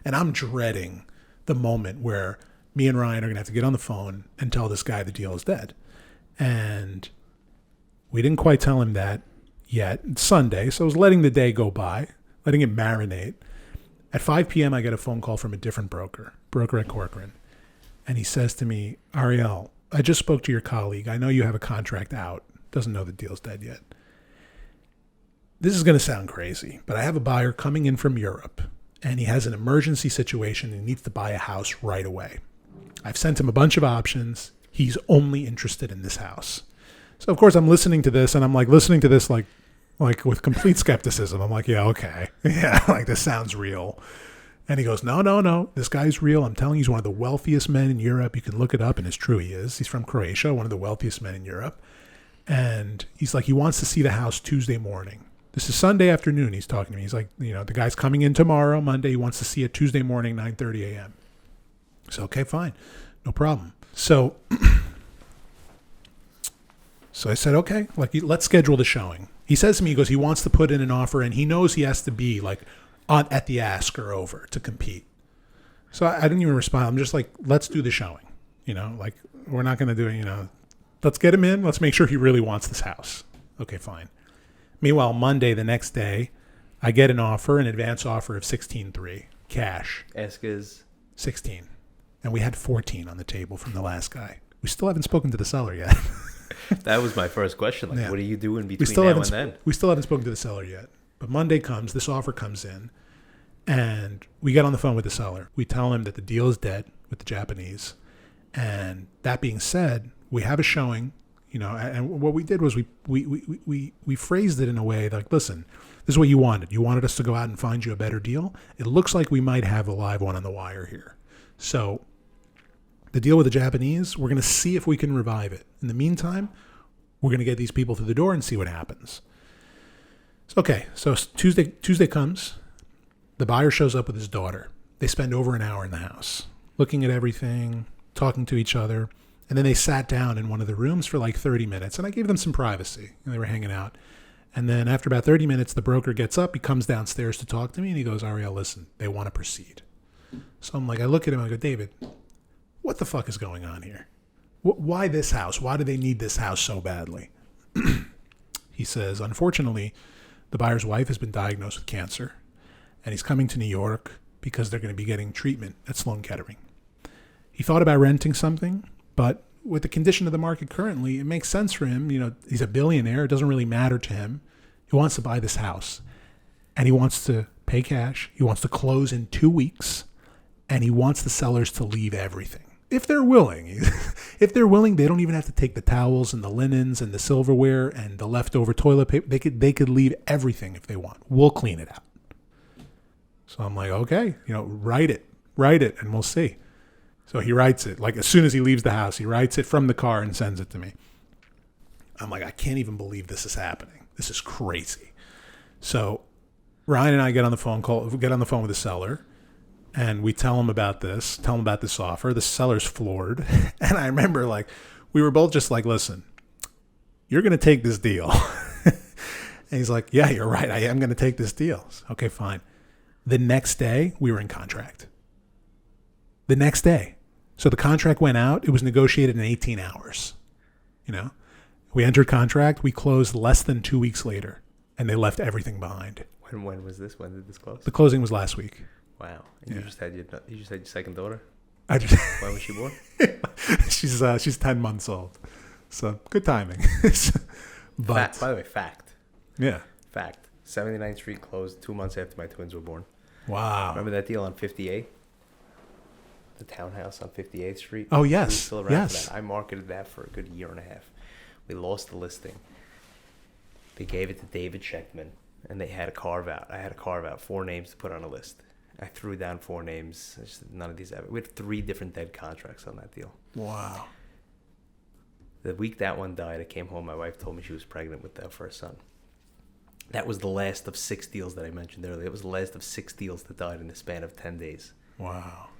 And I'm dreading the moment where me and Ryan are going to have to get on the phone and tell this guy the deal is dead. And we didn't quite tell him that yet. It's Sunday, so I was letting the day go by, letting it marinate. At 5 p.m., I get a phone call from a different broker at Corcoran. And he says to me, Ariel, I just spoke to your colleague. I know you have a contract out. Doesn't know the deal's dead yet. This is going to sound crazy, but I have a buyer coming in from Europe. And he has an emergency situation and he needs to buy a house right away. I've sent him a bunch of options. He's only interested in this house. So, of course, I'm listening to this, and I'm like listening to this like with complete skepticism. I'm like, yeah, okay. Yeah, like this sounds real. And he goes, no. This guy's real. I'm telling you, he's one of the wealthiest men in Europe. You can look it up, and it's true he is. He's from Croatia, one of the wealthiest men in Europe. And he's like, he wants to see the house Tuesday morning. This is Sunday afternoon. He's talking to me. He's like, the guy's coming in tomorrow, Monday. He wants to see it Tuesday morning, 9:30 a.m. So, okay, fine. No problem. So I said, okay, let's schedule the showing. He says to me, he goes, he wants to put in an offer, and he knows he has to be like at the ask or over to compete. So I didn't even respond. I'm just like, let's do the showing. We're not going to do it, let's get him in. Let's make sure he really wants this house. Okay, fine. Meanwhile, Monday, the next day, I get an advance offer of 16.3 cash. Ask is 16. And we had 14 on the table from the last guy. We still haven't spoken to the seller yet. That was my first question. What are you doing between now and then? We still haven't spoken to the seller yet. But Monday comes, this offer comes in, and we get on the phone with the seller. We tell him that the deal is dead with the Japanese. And that being said, we have a showing. And what we did was we phrased it in a way like, listen, this is what you wanted. You wanted us to go out and find you a better deal. It looks like we might have a live one on the wire here. So the deal with the Japanese, we're going to see if we can revive it. In the meantime, we're going to get these people through the door and see what happens. So Tuesday comes. The buyer shows up with his daughter. They spend over an hour in the house, looking at everything, talking to each other. And then they sat down in one of the rooms for like 30 minutes, and I gave them some privacy. They were hanging out. And then after about 30 minutes, the broker gets up. He comes downstairs to talk to me, and he goes, Ariel, listen, they want to proceed. So I'm like, I look at him, I go, David, what the fuck is going on here? Why this house? Why do they need this house so badly? He says, unfortunately, the buyer's wife has been diagnosed with cancer, and he's coming to New York because they're going to be getting treatment at Sloan Kettering. He thought about renting something. But with the condition of the market currently, it makes sense for him. He's a billionaire. It doesn't really matter to him. He wants to buy this house. And he wants to pay cash. He wants to close in 2 weeks. And he wants the sellers to leave everything. If they're willing. If they're willing, they don't even have to take the towels and the linens and the silverware and the leftover toilet paper. They could leave everything if they want. We'll clean it out. So I'm like, okay, write it, and we'll see. So he writes it, like as soon as he leaves the house, he writes it from the car and sends it to me. I'm like, I can't even believe this is happening. This is crazy. So Ryan and I get on the phone with the seller, and we tell him about this offer. The seller's floored. And I remember we were both just like, listen, you're going to take this deal. And he's like, yeah, you're right. I am going to take this deal. Okay, fine. The next day, we were in contract. The next day. So the contract went out. It was negotiated in 18 hours. We entered contract. We closed less than 2 weeks later, and they left everything behind. When was this? When did this close? The closing was last week. Wow. And Yeah. you just had your second daughter? I just, When was she born? she's 10 months old, so good timing. But By the way, fact. yeah, 79th Street closed 2 months after my twins were born. wow. Remember that deal on 58th? The townhouse on 58th Street? Oh Who's yes, still around for yes. that? I marketed that for a good year and a half. We lost the listing. They gave it to David Schechtman, and they had a carve out. I had a carve out 4 names to put on a list. I threw down 4 names. None of these ever. We had 3 different dead contracts on that deal. Wow. The week that one died, I came home. My wife told me she was pregnant with their first son. That was the last of 6 deals that I mentioned earlier. It was the last of 6 deals that died in the span of 10 days. Wow.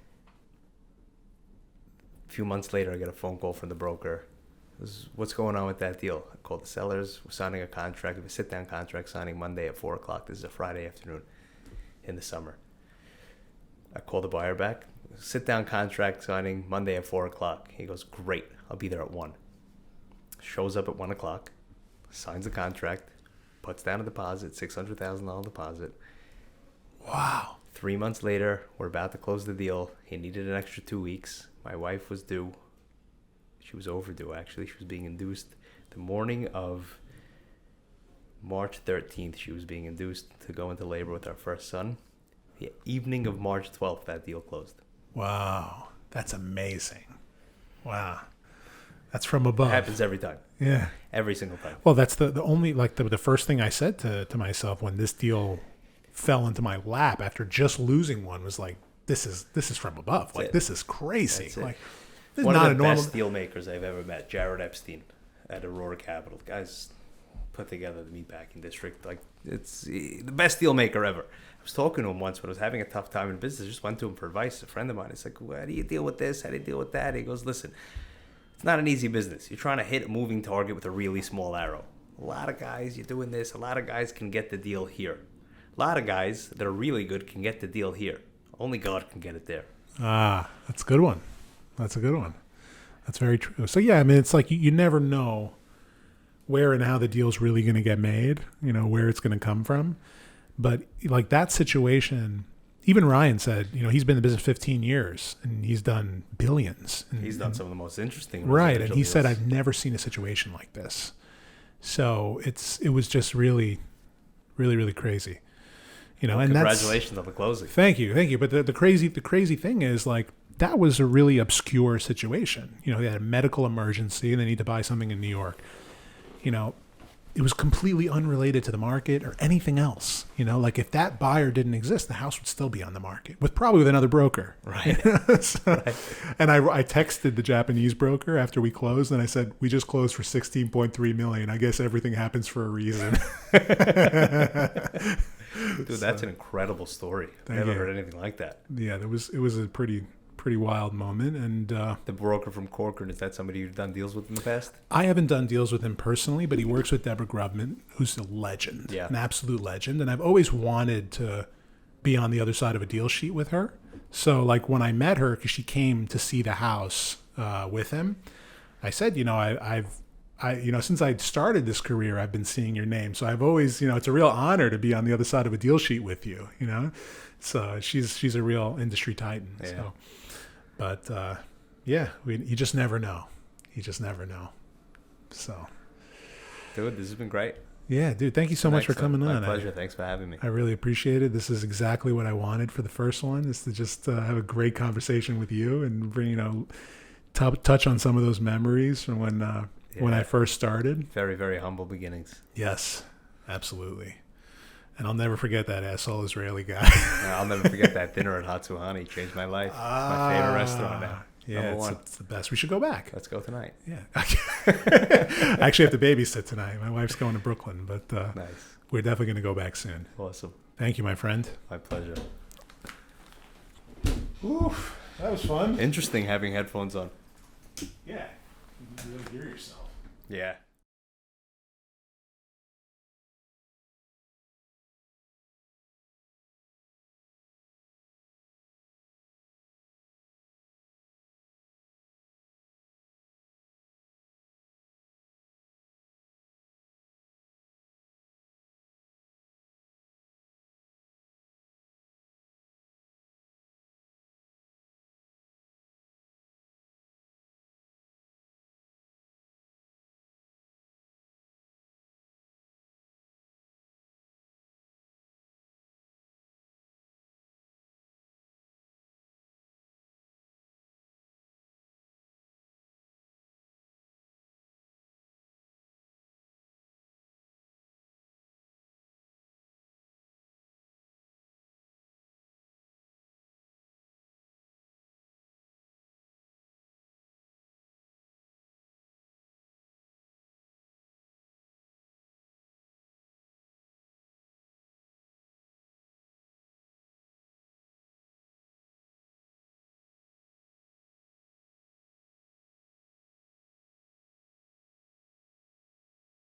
A few months later, I got a phone call from the broker. What's going on with that deal? I called the sellers. We're signing a contract. We have a sit-down contract signing Monday at 4 o'clock. This is a Friday afternoon in the summer. I called the buyer back. Sit-down contract signing Monday at 4 o'clock. He goes, great. I'll be there at 1. Shows up at 1 o'clock. Signs the contract. Puts down a deposit, $600,000 deposit. Wow. 3 months later, we're about to close the deal. He needed an extra 2 weeks. My wife was due. She was overdue, actually. She was being induced. The morning of March 13th, she was being induced to go into labor with our first son. The evening of March 12th, that deal closed. Wow. That's amazing. Wow. That's from above. It happens every time. Yeah. Every single time. Well, that's the only, like, the first thing I said to myself when this deal fell into my lap after just losing one was like, this is from above. Like, this is crazy. That's it. Like, this is One not of a the normal. best deal makers I've ever met, Jared Epstein at Aurora Capital. The guy's put together the meatpacking district. Like, it's the best deal maker ever. I was talking to him once when I was having a tough time in business. I just went to him for advice. A friend of mine. It's like, well, how do you deal with this? How do you deal with that? He goes, listen, it's not an easy business. You're trying to hit a moving target with a really small arrow. A lot of guys, you're doing this. A lot of guys can get the deal here. A lot of guys that are really good can get the deal here. Only God can get it there. Ah, that's a good one. That's a good one. That's very true. So, yeah, I mean, it's like you never know where and how the deal's really going to get made, where it's going to come from. But, like, that situation, even Ryan said, he's been in the business 15 years, and he's done billions. He's done some of the most interesting right, and he deals. said, I've never seen a situation like this. So it was just really, really, really crazy. Well, and congratulations on the closing. Thank you. But the crazy thing is, like, that was a really obscure situation. They had a medical emergency and they need to buy something in New York. It was completely unrelated to the market or anything else. Like, if that buyer didn't exist, the house would still be on the market with another broker. Right. Right. And I texted the Japanese broker after we closed and I said, we just closed for $16.3 million. I guess everything happens for a reason. Dude, that's an incredible story. I've never heard anything like that. Yeah, it was a pretty wild moment. And the broker from Corcoran, is that somebody you've done deals with in the past? I haven't done deals with him personally, but he works with Deborah Grubman, who's a legend, an absolute legend. And I've always wanted to be on the other side of a deal sheet with her. So, like, when I met her, because she came to see the house with him, I said, since I started this career, I've been seeing your name. So I've always, it's a real honor to be on the other side of a deal sheet with you, So she's a real industry titan. Yeah. So, but you just never know. You just never know. So, dude, this has been great. Yeah, dude, thank you so much for coming on. My pleasure. Thanks for having me. I really appreciate it. This is exactly what I wanted for the first one, is to just have a great conversation with you and bring, touch on some of those memories from when I first started. Very, very humble beginnings. Yes, absolutely. And I'll never forget that asshole Israeli guy. I'll never forget that dinner at Hatsuhani. Changed my life. It's my favorite restaurant now. Yeah, it's the best. We should go back. Let's go tonight. Yeah. I actually have to babysit tonight. My wife's going to Brooklyn, but nice. We're definitely going to go back soon. Awesome. Thank you, my friend. My pleasure. Oof, that was fun. Interesting having headphones on. Yeah. You can really hear yourself. Yeah.